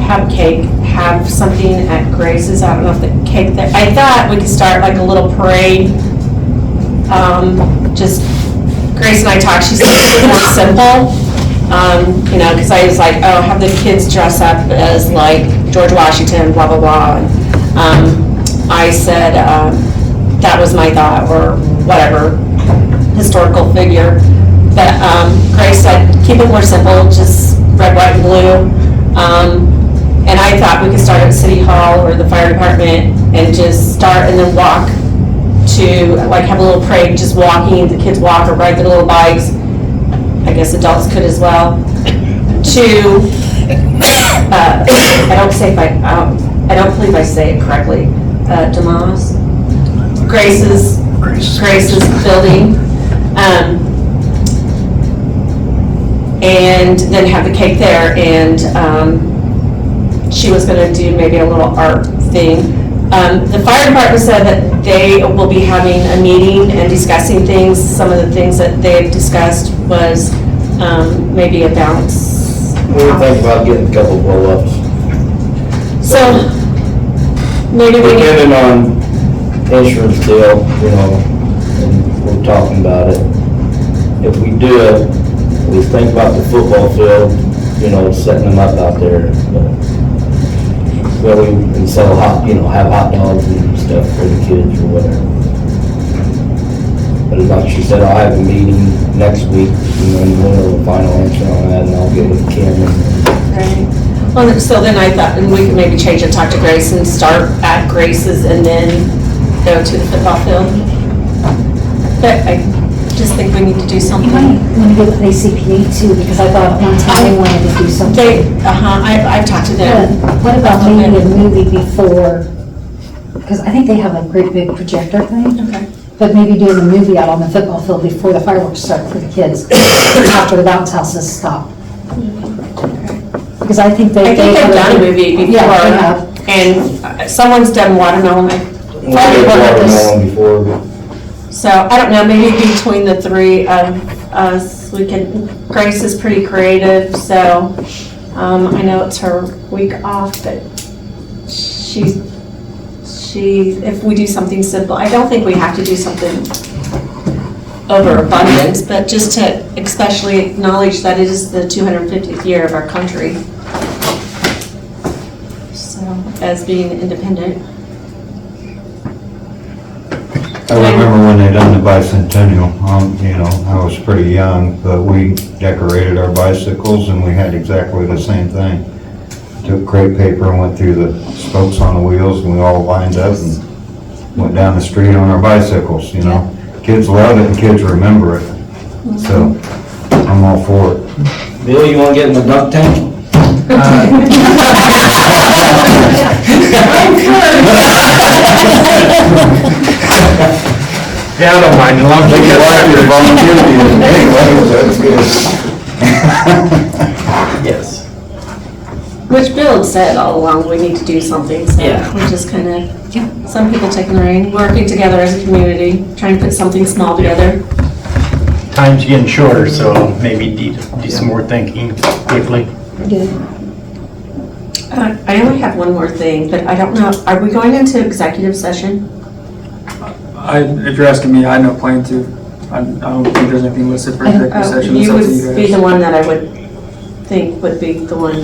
have cake, have something at Grace's. I don't know if the cake that, I thought we could start like a little parade. Just, Grace and I talked, she said it's more simple. You know, because I was like, oh, have the kids dress up as like George Washington, blah, blah, blah. And I said, that was my thought, or whatever, historical figure. But Grace said, keep it more simple, just red, white, and blue. And I thought we could start at City Hall or the fire department and just start and then walk to, like, have a little parade, just walking, the kids walk or ride their little bikes. I guess adults could as well. To, I don't believe I say it correctly, Damas, Grace's building. And then have the cake there, and she was gonna do maybe a little art thing. The fire department said that they will be having a meeting and discussing things. Some of the things that they've discussed was maybe a bounce. What do you think about getting a couple blow-ups? So, maybe we need, Depending on insurance deal, you know, and we're talking about it. If we do it, we think about the football field, you know, setting them up out there. Well, we can sell hot, you know, have hot dogs and stuff for the kids or whatever. But like she said, I'll have a meeting next week, and then we'll know the final answer on that, and I'll get with Kim. right. Well, so then I thought, and we could maybe change it, talk to Grace and start at Grace's and then go to the football field. But I just think we need to do You something. might want to get with ACPA too, because I thought at one time they wanted to do something. I've talked to them. But what about maybe a movie before, because I think they have a great big projector thing. Okay. But maybe doing a movie out on the football field before the fireworks start for the kids, after the bounce houses stop. Because I think they. I think they've done a movie before. Yeah, they have. And someone's done Watermelon. We'll get watermelon before, but So, I don't know, maybe between the three of us, we can, Grace is pretty creative, so, I know it's her week off, but if we do something simple, I don't think we have to do something overabundant, but just to especially acknowledge that it is the 250th year of our country. So, as being independent. I remember when they done the bicentennial, you know, I was pretty young, but we decorated our bicycles and we had exactly the same thing. Took crepe paper and went through the spokes on the wheels and we all lined up and went down the street on our bicycles, you know. Kids love it and kids remember it, so I'm all for it. Bill, you wanna get in the dunk tank? Yeah, I don't mind, as long as you get Yes. Which Bill had said all along, we need to do something, so Yeah. we're just kind of, some people taking the reign, working together as a community, trying to put something small together. Time's getting shorter, so maybe do some more thinking quickly. I only have one more thing, but I don't know, are we going into executive session? If you're asking me, I had no plan to. I don't think there's anything listed for executive session. It's You up would to you be guys. the one that I would think would be the one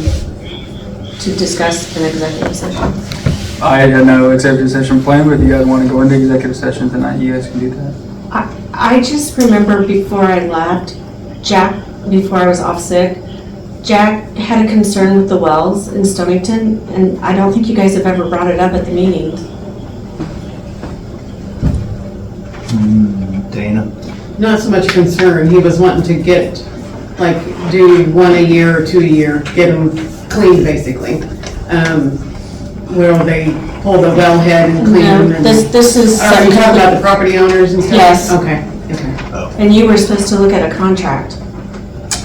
to discuss an executive session. I had no executive session plan, but if you guys want to go into executive session tonight, you guys can do that. I just remember before I left, Jack, before I was off sick, Jack had a concern with the wells in Stonington, and I don't think you guys have ever brought it up at the meetings. Dana? Not so much concern, he was wanting to get, like, do one a year or two a year, get them cleaned, basically. Where they pull the well head and clean them. and- This is. Are you talking about the property owners and stuff? Yes. Okay, okay. And you were supposed to look at a contract.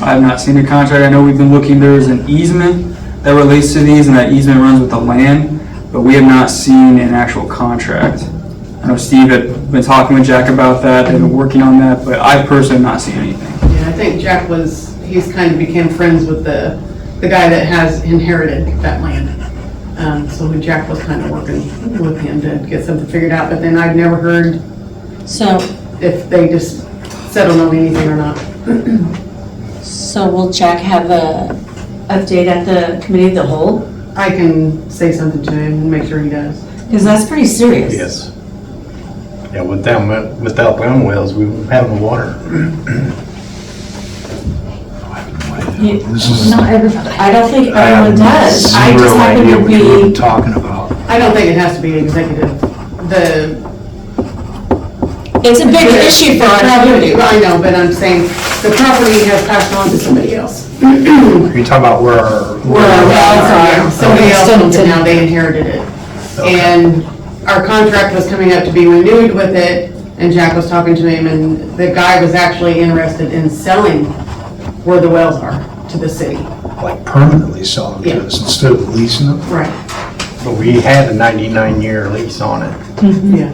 I have not seen a contract. I know we've been looking, there's an easement that relates to these, and that easement runs with the land, but we have not seen an actual contract. I know Steve had been talking with Jack about that, they've been working on that, but I personally have not seen anything. Yeah, I think Jack he's kind of became friends with the guy that has inherited that land. So Jack was kind of working with him to get something figured out, but then I've never heard So, if they just settled on anything or not. so will Jack have a update at the committee of the whole? I can say something to him and make sure he does. Because that's pretty serious. Yes. Yeah, without them wells, we wouldn't have no water. This is. Not everybody. I don't think everyone does. I just Zero happen idea to what you're be, talking about. I don't think it has to be executive. it's a big issue for our community. I know, but I'm saying the property has passed on to somebody else. Are you talking about where our? Where our wells are, somebody else owns it now, they inherited it. And our contract was coming up to be renewed with it, and Jack was talking to him, and the guy was actually interested in selling where the wells are to the city. Like permanently selling Yeah. to us instead of leasing them. Right. But we had a 99-year lease on it. Yeah.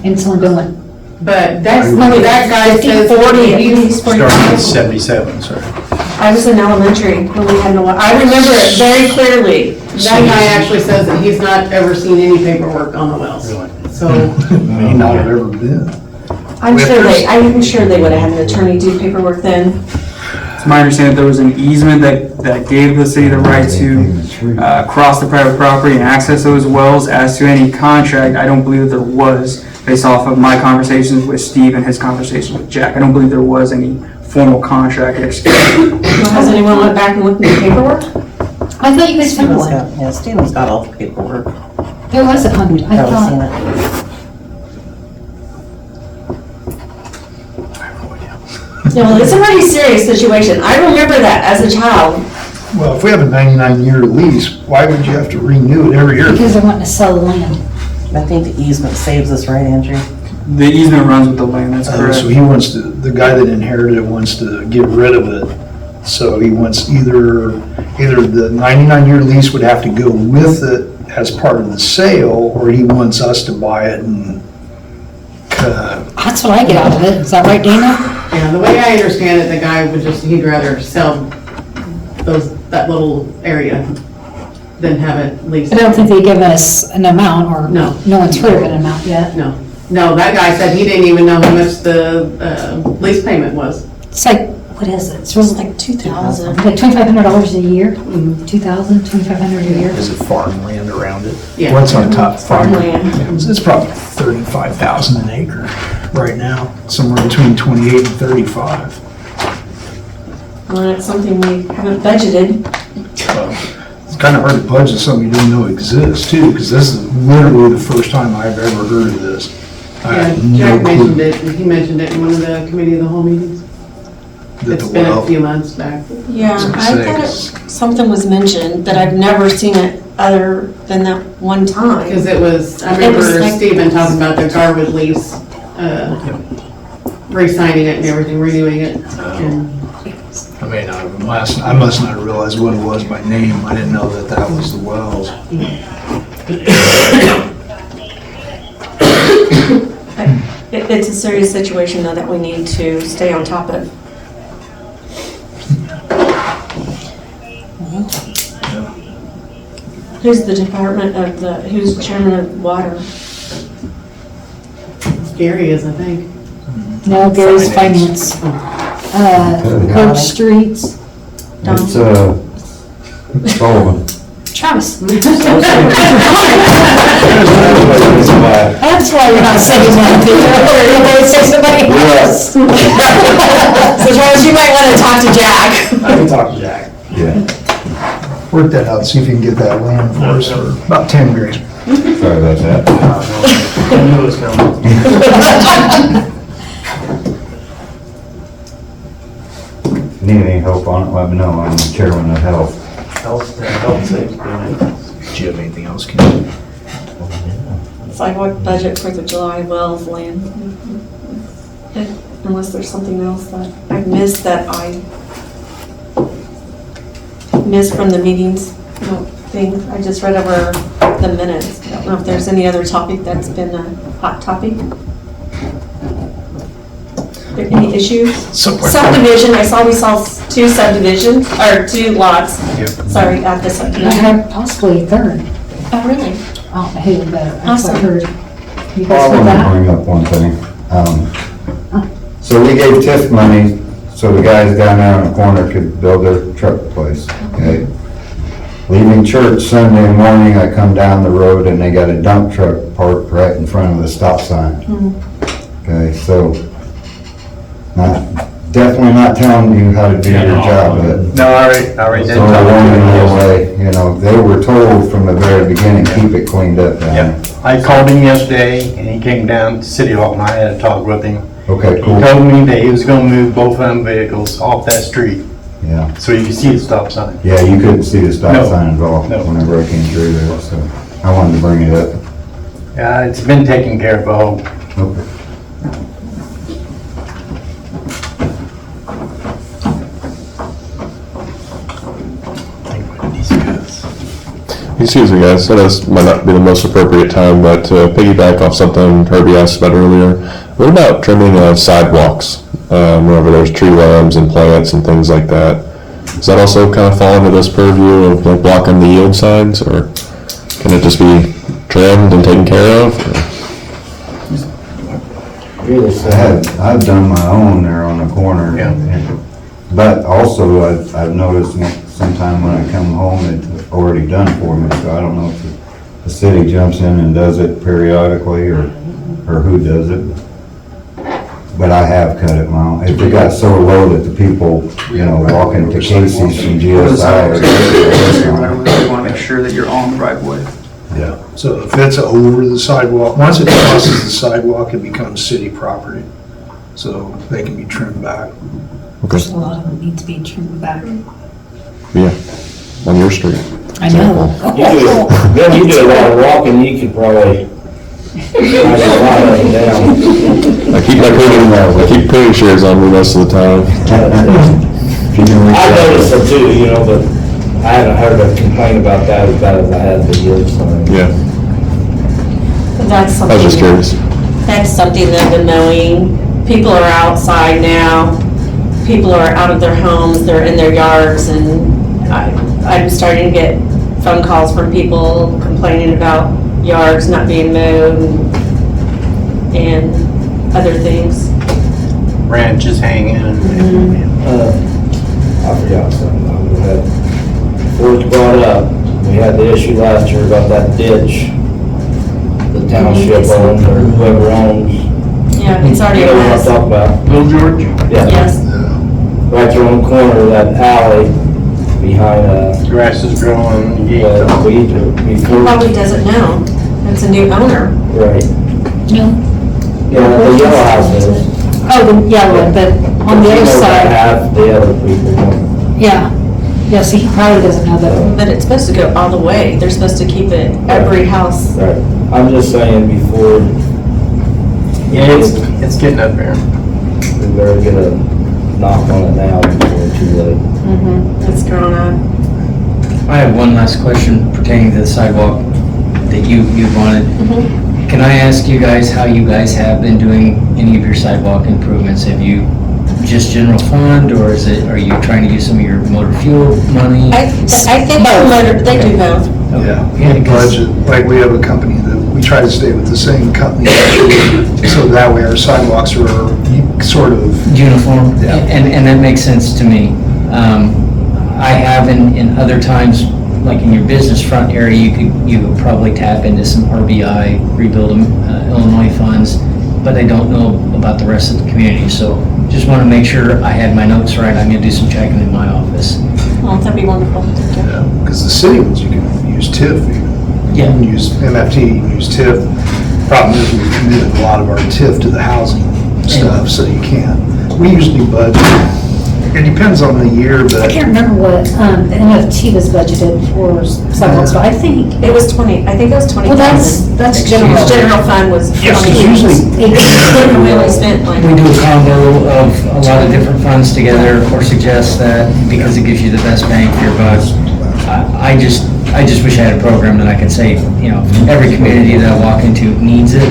And it's only been like But that guy says. Started at 77, sorry. I was in elementary when we had no, I remember it very clearly. That guy actually says that he's not ever seen any paperwork on the wells. So, May not have ever been. I'm sure they would have had an attorney do paperwork then. It's my understanding there was an easement that gave the city the right to cross the private property and access those wells. As to any contract, I don't believe there was, based off of my conversations with Steve and his conversations with Jack. I don't believe there was any formal contract executed. Has anyone went back and looked at the paperwork? I thought you guys found one. Yeah, Steven's got all the paperwork. There was a contract, I Probably seen thought. it. No, well, it's a pretty serious situation. I remember that as a child. Well, if we have a 99-year lease, why would you have to renew it every year? Because they're wanting to sell the land. I think the easement saves us, right, Andrew? The easement runs with the land, that's correct. So he wants to, the guy that inherited it wants to get rid of it. So he wants either the 99-year lease would have to go with it as part of the sale, or he wants us to buy it and, That's what I get out of it. Is that right, Dana? yeah, the way I understand it, the guy would he'd rather sell that little area than have it leased. I don't think they give us an amount, or No. no one's heard of an amount yet. No, that guy said he didn't even know how much the lease payment was. It's like, what is it? It's really like $2,000. like $2,500 a year? $2,000, $2,500 a year? Is it farmland around it? Yeah. what's on top? Farmland. It's probably 35,000 an acre right now, somewhere between 28 and 35. Well, it's something we haven't budgeted. It's kind of hard to budget something you don't know exists too, because this is literally the first time I've ever heard of this. I Yeah, have no Jack clue mentioned it, and he mentioned it in one of the committee of the whole meetings. that It's the been a well, few months back. Yeah, So I six. thought something was mentioned, that I've never seen it other than that one time. Because it was, I It was remember like- Stephen talking about the Garwood lease, re-signing it and everything, renewing it. And I mean, I must not have realized what it was by name. I didn't know that that was the wells. It's a serious situation though that we need to stay on top of. Who's the department of who's chairman of water? Gary is, I think. No, Gary's finance. Coach Streets, It's, Sullivan. Travis. That's why you're not saying that. You're going to say somebody else. So Travis, you might want to talk to Jack. I can talk to Jack. Yeah, Work that out, see if you can get that land for us for about 10 grand. sorry about that. I knew it was coming. Need any help on it, let me know, I'm the chairman of health. Health safety. Do you have anything else, Ken? Sidewalk budget for the July wells land. Unless there's something else that I missed from the meetings, I don't think. I just read over the minutes. I don't know if there's any other topic that's been a hot topic. Any issues? Subdivision, we saw 2 subdivisions, or 2 lots, sorry, at the I subdivision. have possibly a third. Oh, really? I don't know who, but that's what I Awesome. heard. You I guys heard want to that? bring up one thing. So we gave TIF money so the guys down there on the corner could build their truck place, okay? Leaving church Sunday morning, I come down the road and they got a dump truck parked right in front of the stop sign. Okay, so, definitely not telling you how to do your job, but No, all right, it's only one in the way, you know, they were told from the very beginning, keep it cleaned up down there. I called him yesterday, and he came down to City Hall, and I had a talk with him. Okay, He cool, told me that he was gonna move both of them vehicles off that street, yeah. so you can see the stop sign. Yeah, you couldn't see the stop No. sign at all No. whenever I came through there, so I wanted to bring it up. Yeah, it's been taken care of, I hope. Okay. Excuse me, guys, I know this might not be the most appropriate time, but to piggyback off something Herbie asked about earlier, what about trimming of sidewalks, wherever there's tree limbs and plants and things like that? Does that also kind of fall into this purview of like blocking the yield signs, or can it just be trimmed and taken care of? I've done my own there on the corner. But also, I've noticed sometime when I come home, it's already done for me, so I don't know if the city jumps in and does it periodically, or who does it. But I have cut it my own. If it got so low that the people, walking to Casey's from GSI. You want to make sure that you're on the right way. Yeah. So if it's over the sidewalk, once it crosses the sidewalk, it becomes city property. So they can be trimmed back. Okay. A lot of them need to be trimmed back. Yeah, on your street. I know. You do a lot of walking, you could probably knock a lot of them down. I keep pruning shears on me most of the time. I noticed it too, but I haven't heard a complaint about that as bad as I had the years. Yeah, That's I was just something, curious. that's something that I've been knowing. People are outside now. People are out of their homes, they're in their yards, and I'm starting to get phone calls from people complaining about yards not being mowed and other things. Branches hanging and. I forgot something. Before it's brought up, we had the issue last year about that ditch. The township owns, or whoever owns. Yeah, it's already You know what I'm passed. talking about? Bill George? Yeah. Yes. Right there on the corner of that alley behind, Grass is growing, weed, He before, probably doesn't know. It's a new owner. right. No. Yeah, the yellow house is. Oh, the yellow, but on the other side, Half the other people don't. yeah. Yeah, so he probably doesn't know that. But it's supposed to go all the way. They're supposed to keep it every house. Right. I'm just saying before, Yeah, it's getting up there. we better get a knock on it now before it's too late. It's grown up. I have one last question pertaining to the sidewalk that you wanted. Can I ask you guys how you guys have been doing any of your sidewalk improvements? Have you just general fund, or are you trying to use some of your motor fuel money? I think they do both. Yeah, Yeah, we because- budget, like we have a company that, we try to stay with the same company, so that way our sidewalks are sort of, Uniform, Yeah. and that makes sense to me. I have in other times, like in your business front area, you could probably tap into some RBI, Rebuild Illinois funds, but I don't know about the rest of the community, so just want to make sure I had my notes right. I'm going to do some checking in my office. Oh, that'd be wonderful. Thank you. because the city ones, you can use TIF even. You can use MFT, you can use TIF. Problem is, we've committed a lot of our TIF to the housing stuff, so you can't. We usually budget, it depends on the year, I but can't remember what the MFT was budgeted for sidewalks, but I think, It was 20, I think it was 20,000. well, that's general. General fund was Yeah, 'cause 20. usually- We only spent like. We do a combo of a lot of different funds together, or suggest that, because it gives you the best bang for your buck. I just wish I had a program that I could say, every community that I walk into needs it.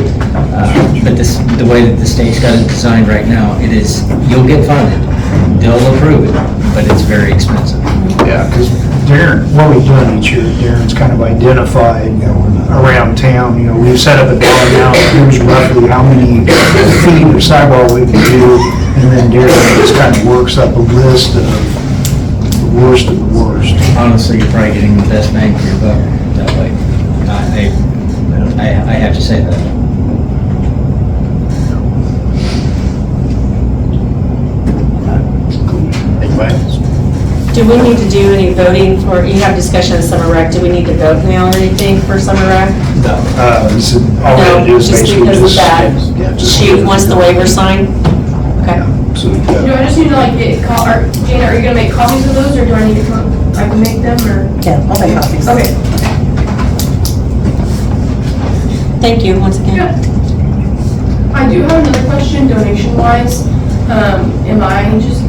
But the way that the state's got it designed right now, it is, you'll get funded, they'll approve it, but it's very expensive. yeah, because Darren, what we've done each year, Darren's kind of identified around town, we've set up a dollar amount, here's roughly how many feet of sidewalk we can do, and then Darren just kind of works up a list of the worst of the worst. Honestly, you're probably getting the best bang for your buck that way. I have to say that. Do we need to do any voting for, you have discussion of summer rec, do we need to vote now or anything for summer rec? So all we have to do is Just basically because of just. that, yeah, just- she wants the waiver signed? Okay. So, Do I just need to get Jana, are you gonna make copies of those, or do I need to come, I can make them, or? Yeah, I'll make copies. Okay. Thank you, once again. Yeah. I do have another question, donation wise. Am I just,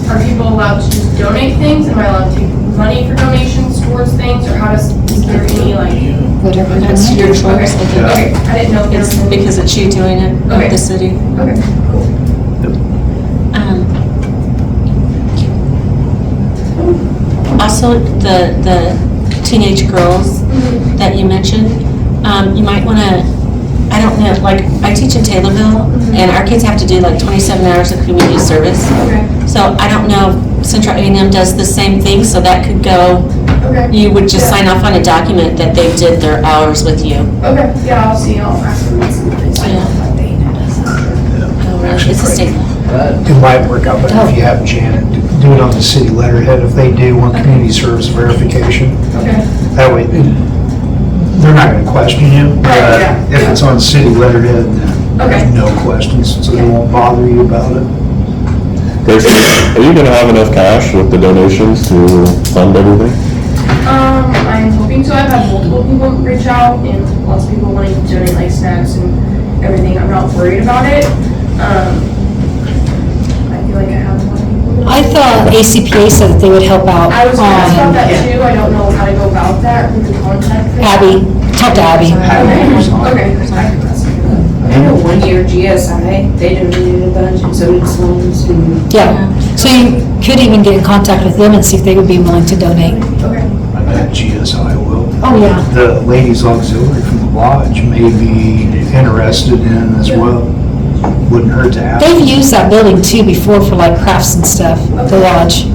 are people allowed to just donate things? Am I allowed to take money for donations towards things, or how does, is there any like? Whatever. That's your choice. I think. Okay, I didn't know if there It's was any. because it's you doing it, not Okay. the city. Okay, cool. Also, the teenage girls that you mentioned, you might want to, I don't know, like, I teach in Taylorville, and our kids have to do like 27 hours of community service. Okay. So I don't know if Central A&M does the same thing, so that could go, Okay. you would just Yeah. sign off on a document that they did their hours with you. Okay, yeah, I'll see, I'll ask them. Yeah. Oh, really? It's a state law. It might work out better if you have Janet do it on the city letterhead if they do want community service verification. Okay. That way, they're not gonna question you. Right, but yeah, If yeah. it's on city letterhead, then Okay. there's no questions, so they won't bother you about it. Gracie, are you gonna have enough cash with the donations to fund everything? I'm hoping so. I've had multiple people reach out and lots of people wanting to donate like snacks and everything. I'm not worried about it. I feel like I have a lot of people. I thought ACPA said that they would help out I was gonna ask about on that too. I don't know how to go about that, who to contact. for that. Abby. Talk to Abby. Okay. I know one year GSI, they donated a bunch, and so did Sloan's. Yeah, so you could even get in contact with them and see if they would be willing to donate. Okay. I bet GSI will. Oh, yeah. The ladies auxiliary from the lodge may be interested in as well. Wouldn't hurt to ask. They've used that building too before for like crafts and stuff, the lodge.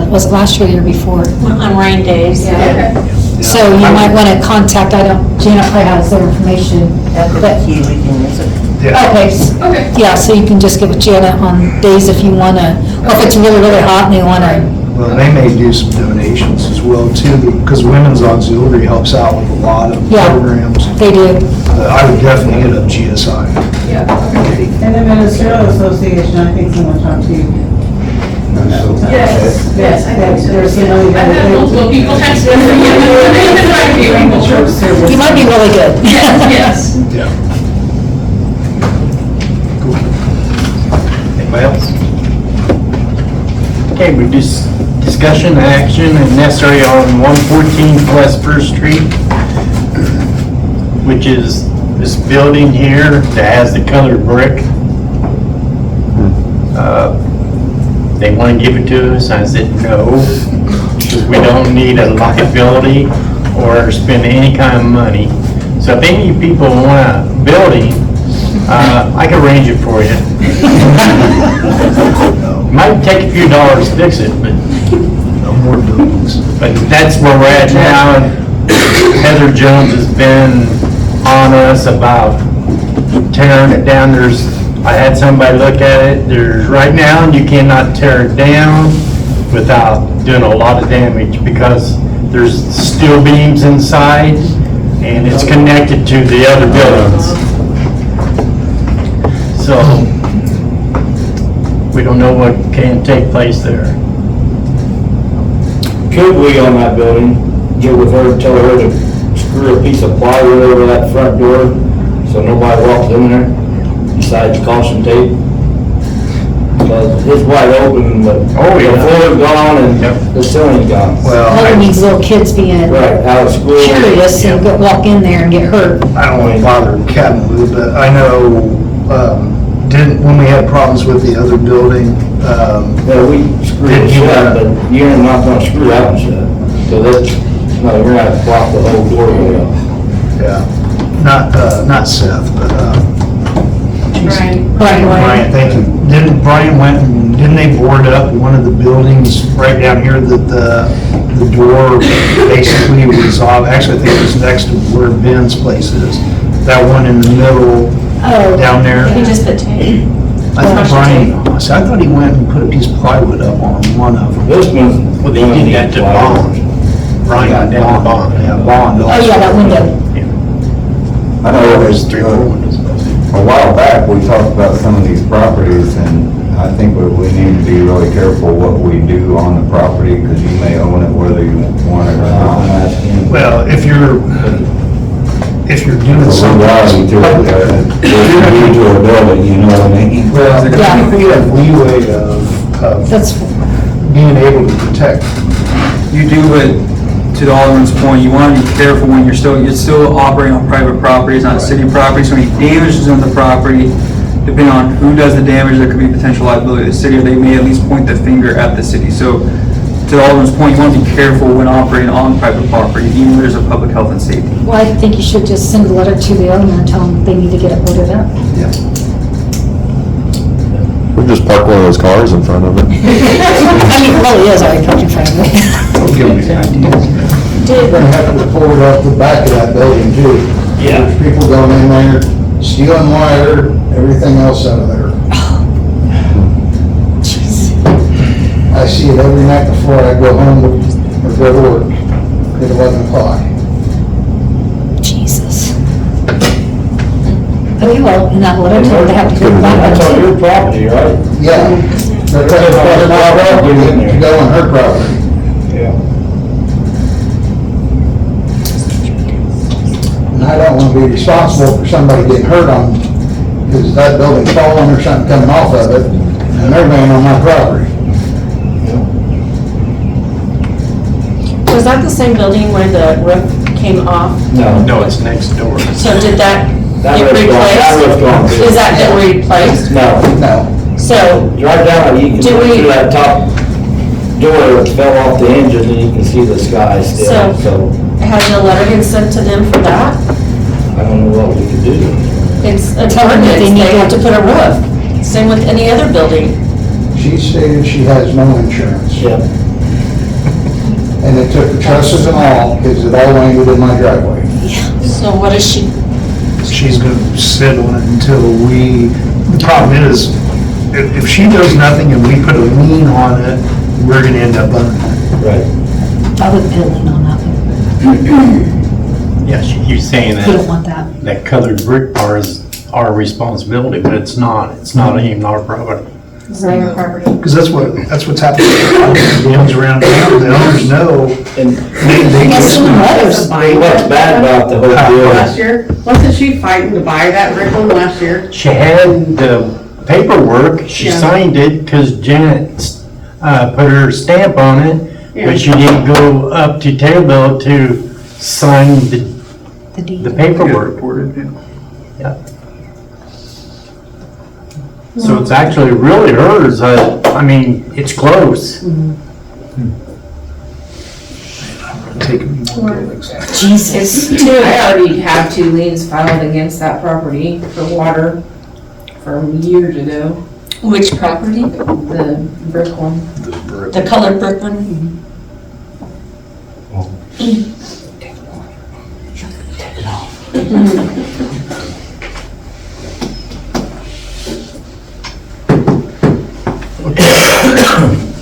Was it last year or the year before? On rain days. Okay. So you might want to contact, Janet probably has their information. After the key, we can use it. Yeah. Okay, Okay. yeah, so you can just get with Janet on days if you want to, or if it's really, really hot and they want to. Well, they may do some donations as well too, because Women's Auxiliary helps out with a lot of Yeah. programs. They do. I would definitely hit up GSI. Yeah, okay. And the Ministerial Association, I think someone talked to you. Yes, yes, I think so. There's somebody I've that had multiple people text me. You might be really good. Yes, yes. Yeah. Cool. Anybody else? Okay, we just discussion, action, and necessary on 114 West First Street, which is this building here that has the colored brick. They want to give it to us. I said no, because we don't need a liability or spend any kind of money. So if any people want a building, I can arrange it for you. Might take a few dollars to fix it, but No more buildings. that's where we're at now. And Heather Jones has been on us about tearing it down. I had somebody look at it. Right now, you cannot tear it down without doing a lot of damage because there's steel beams inside and it's connected to the other buildings. So we don't know what can take place there. Could we on that building, get with her, tell her to screw a piece of plywood over that front door so nobody walks in there besides caution tape? Because it's wide open, but Oh, yeah. the floor's gone and Yep. the ceiling's gone. Well, That means little kids being Right, out of school. curious and walk in there and get hurt. I don't want to bother Captain Lou, but I know, when we had problems with the other building, Yeah, we screwed it shut, but you're not gonna screw that one shut. So that's, no, you're gonna have to block the whole doorway off. yeah, not Seth, but, Brian. Brian, thank you. Didn't they board up one of the buildings right down here that the door basically was off? Actually, I think it was next to where Ben's place is. That one in the middle Oh. down there. He just put tape. I thought he went and put a piece of plywood up on one of them. This one. Well, they did that to Bond. Brian did that to Bond. Yeah, Bond. Oh, yeah, that window. I know There's 3 or 4 windows. a while back, we talked about some of these properties, and I think we need to be really careful what we do on the property, because you may own it whether you want it or not. Well, if you're doing It's a something. reality to it, if you to a building, you know what I mean? Well, there Yeah. could be a leeway of That's, being able to protect. You do what to the Alderman's point, you want to be careful when you're still operating on private property, it's not city property, so any damages on the property, depending on who does the damage, there could be potential liability to the city, or they may at least point the finger at the city. So to the Alderman's point, you want to be careful when operating on private property, even if there's a public health and safety. Well, I think you should just send a letter to the owner and tell them they need to get it boarded up. We just park one of those cars in front of it. I mean, it really is already parked in front of me. We're gonna have to pull it up the back of that building too. Yeah. There's people going in there, stealing wire, everything else out of there. I see it every night before I go home or go to work at 11 o'clock. Jesus. Okay, well, in that letter, tell them they have to go back. That's on your property, right? Yeah. But that's my property, to go on her property. Yeah. And I don't want to be responsible for somebody getting hurt on, because that building's falling or something coming off of it, and they're laying on my property. Was that the same building where the roof came off? No, it's next door. So did that That get roof's gone. That roof's gone. replaced? Is that get replaced? No. No. So, Drive down, you can Do see we- through that top door that fell off the engine, and you can see the sky still, so has a letter been sent to them for that? I don't know what we could do. It's a Tell them that ordinance, they need they to- have to put a roof. Same with any other building. She stated she has no insurance. Yeah. And they took the trusses and all, because it all landed in my driveway. So what is she, She's gonna sit on it until the problem is, if she does nothing and we put a lien on it, we're gonna end up owning it. Right. I would put a lien on that one. Yeah, you're saying You don't want that. that colored brick bar is our responsibility, but it's not. It's not even our property. is that your property? Because that's what's happening. The ones around town, the owners know. And They Yes, just- in the letters. what's bad about the whole deal Last is, year, wasn't she fighting to buy that brick one last year? She had the paperwork, she Yeah. signed it because Janet put her stamp on it, Yeah. but she didn't go up to Taylorville to sign The deed. the paperwork. Yeah. So it's actually really hers. I mean, it's close. Jesus. I already have 2 liens filed against that property for water from years ago, Which property? the brick one. The colored brick one?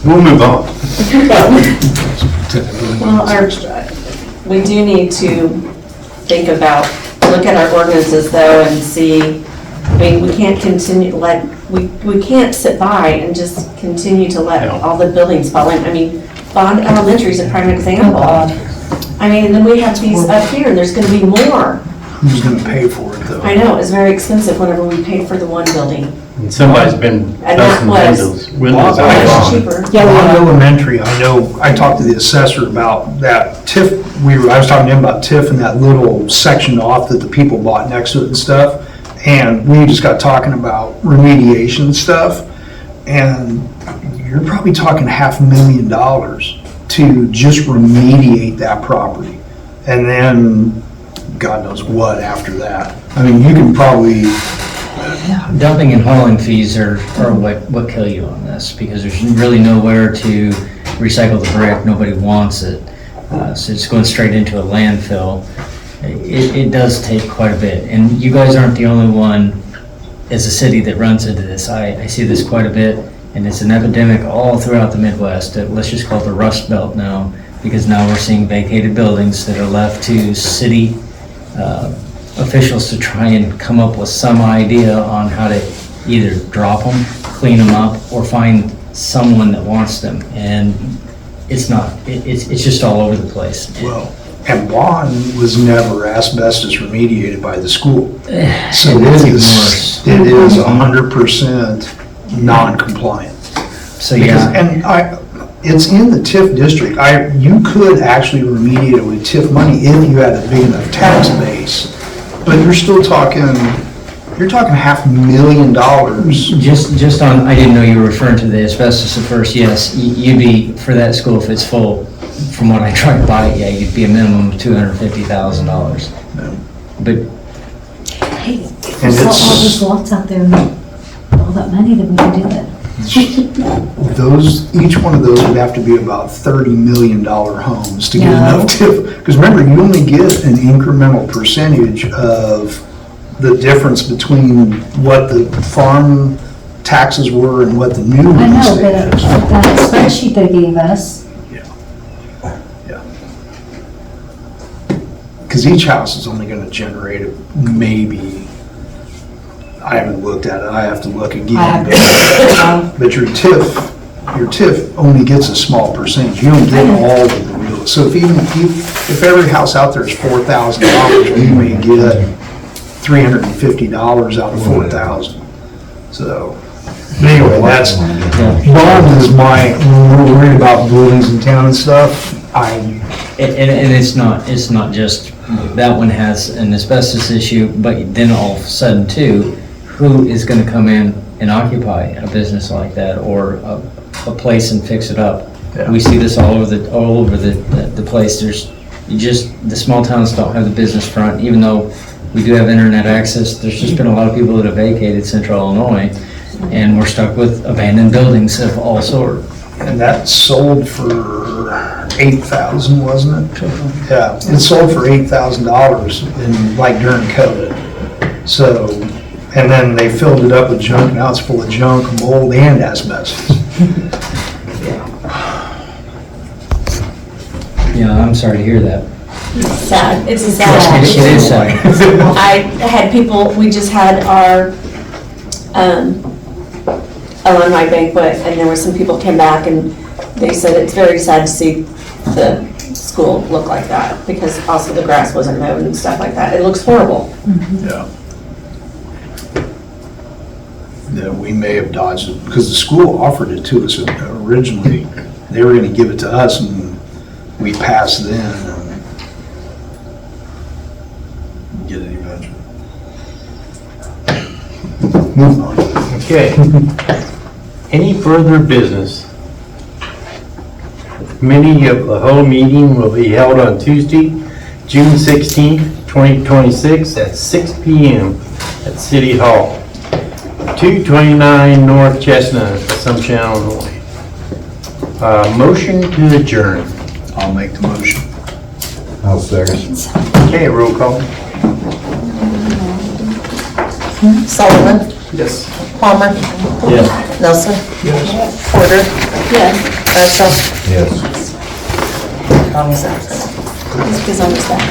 We'll move on. Well, we do need to think about, look at our ordinances though and see, I mean, we can't continue, we can't sit by and just continue to let all the buildings fall in. I mean, Bond Elementary is a prime example. I mean, and then we have these up here and there's gonna be more. Who's gonna pay for it though? I know, it's very expensive whenever we pay for the one building. And somebody's been And that busting was windows out much of cheaper. Bond Elementary, I know, I talked to the assessor about that TIF, I was talking to him about TIF and that little section off that the people bought next to it and stuff. And we just got talking about remediation stuff, and you're probably talking $500,000 to just remediate that property. And then, God knows what after that. I mean, you can probably, Dumping and hauling fees are what kill you on this, because there's really nowhere to recycle the brick, nobody wants it. So it's going straight into a landfill. It does take quite a bit, and you guys aren't the only one as a city that runs into this. I see this quite a bit, and it's an epidemic all throughout the Midwest. Let's just call it the Rust Belt now, because now we're seeing vacated buildings that are left to city officials to try and come up with some idea on how to either drop them, clean them up, or find someone that wants them. And it's not, it's just all over the place. well, and Bond was never asbestos remediated by the school. So That's it even is, worse. it is 100% non-compliant. So Because- yeah, And it's in the TIF district. You could actually remediate it with TIF money if you had a big enough tax base. But you're still talking, you're talking $500,000. Just on, I didn't know you were referring to the asbestos at first, yes, you'd be, for that school, if it's full, from what I tried by it, yeah, you'd be a minimum of $250,000. But Hey, And there's all it's- those lots out there, and all that money that we can do that. Each one of those would have to be about $30 million homes to get No. enough TIF. Because remember, you only get an incremental percentage of the difference between what the farm taxes were and what the new I real know, estate but taxes were. that spreadsheet they gave us, Because each house is only gonna generate maybe, I haven't looked at it, I have to look again. But your TIF only gets a small percentage, you don't get all of the real, so if every house out there is $4,000, you may get $350 out of 4,000. So, but anyway, that's, bond is when we're worried about buildings in town and stuff, And it's not just, that one has an asbestos issue, but then all of a sudden too, who is gonna come in and occupy a business like that or a place and fix it up? We see this all over the place. The small towns don't have the business front, even though we do have internet access. There's just been a lot of people that have vacated central Illinois, and we're stuck with abandoned buildings of all sorts. and that sold for $8,000, wasn't it? Yeah, it sold for $8,000 in, like during COVID. So, and then they filled it up with junk, now it's full of junk, mold, and asbestos. Yeah, I'm sorry to hear that. Sad, it's Trust sad. me, it is sad. I had people, we just had our alumni banquet, and there were some people came back and they said it's very sad to see the school look like that, because also the grass wasn't mowed and stuff like that. It looks horrible. Yeah. Yeah, we may have dodged it, because the school offered it to us originally. They were gonna give it to us, and we passed then, and get it eventually. Move on. Okay. Any further business? Committee of the whole meeting will be held on Tuesday, June 16th, 2026 at 6 p.m. at City Hall, 229 North Chestnut, Assumption, Illinois. Motion to adjourn. I'll make the motion. I'll second. Okay, roll call. Sullivan? Yes. Palmer? Yes. Nelson? Yes. Porter? Yes. Bradshaw? Yes. Tommy's absent. Because I'm sad.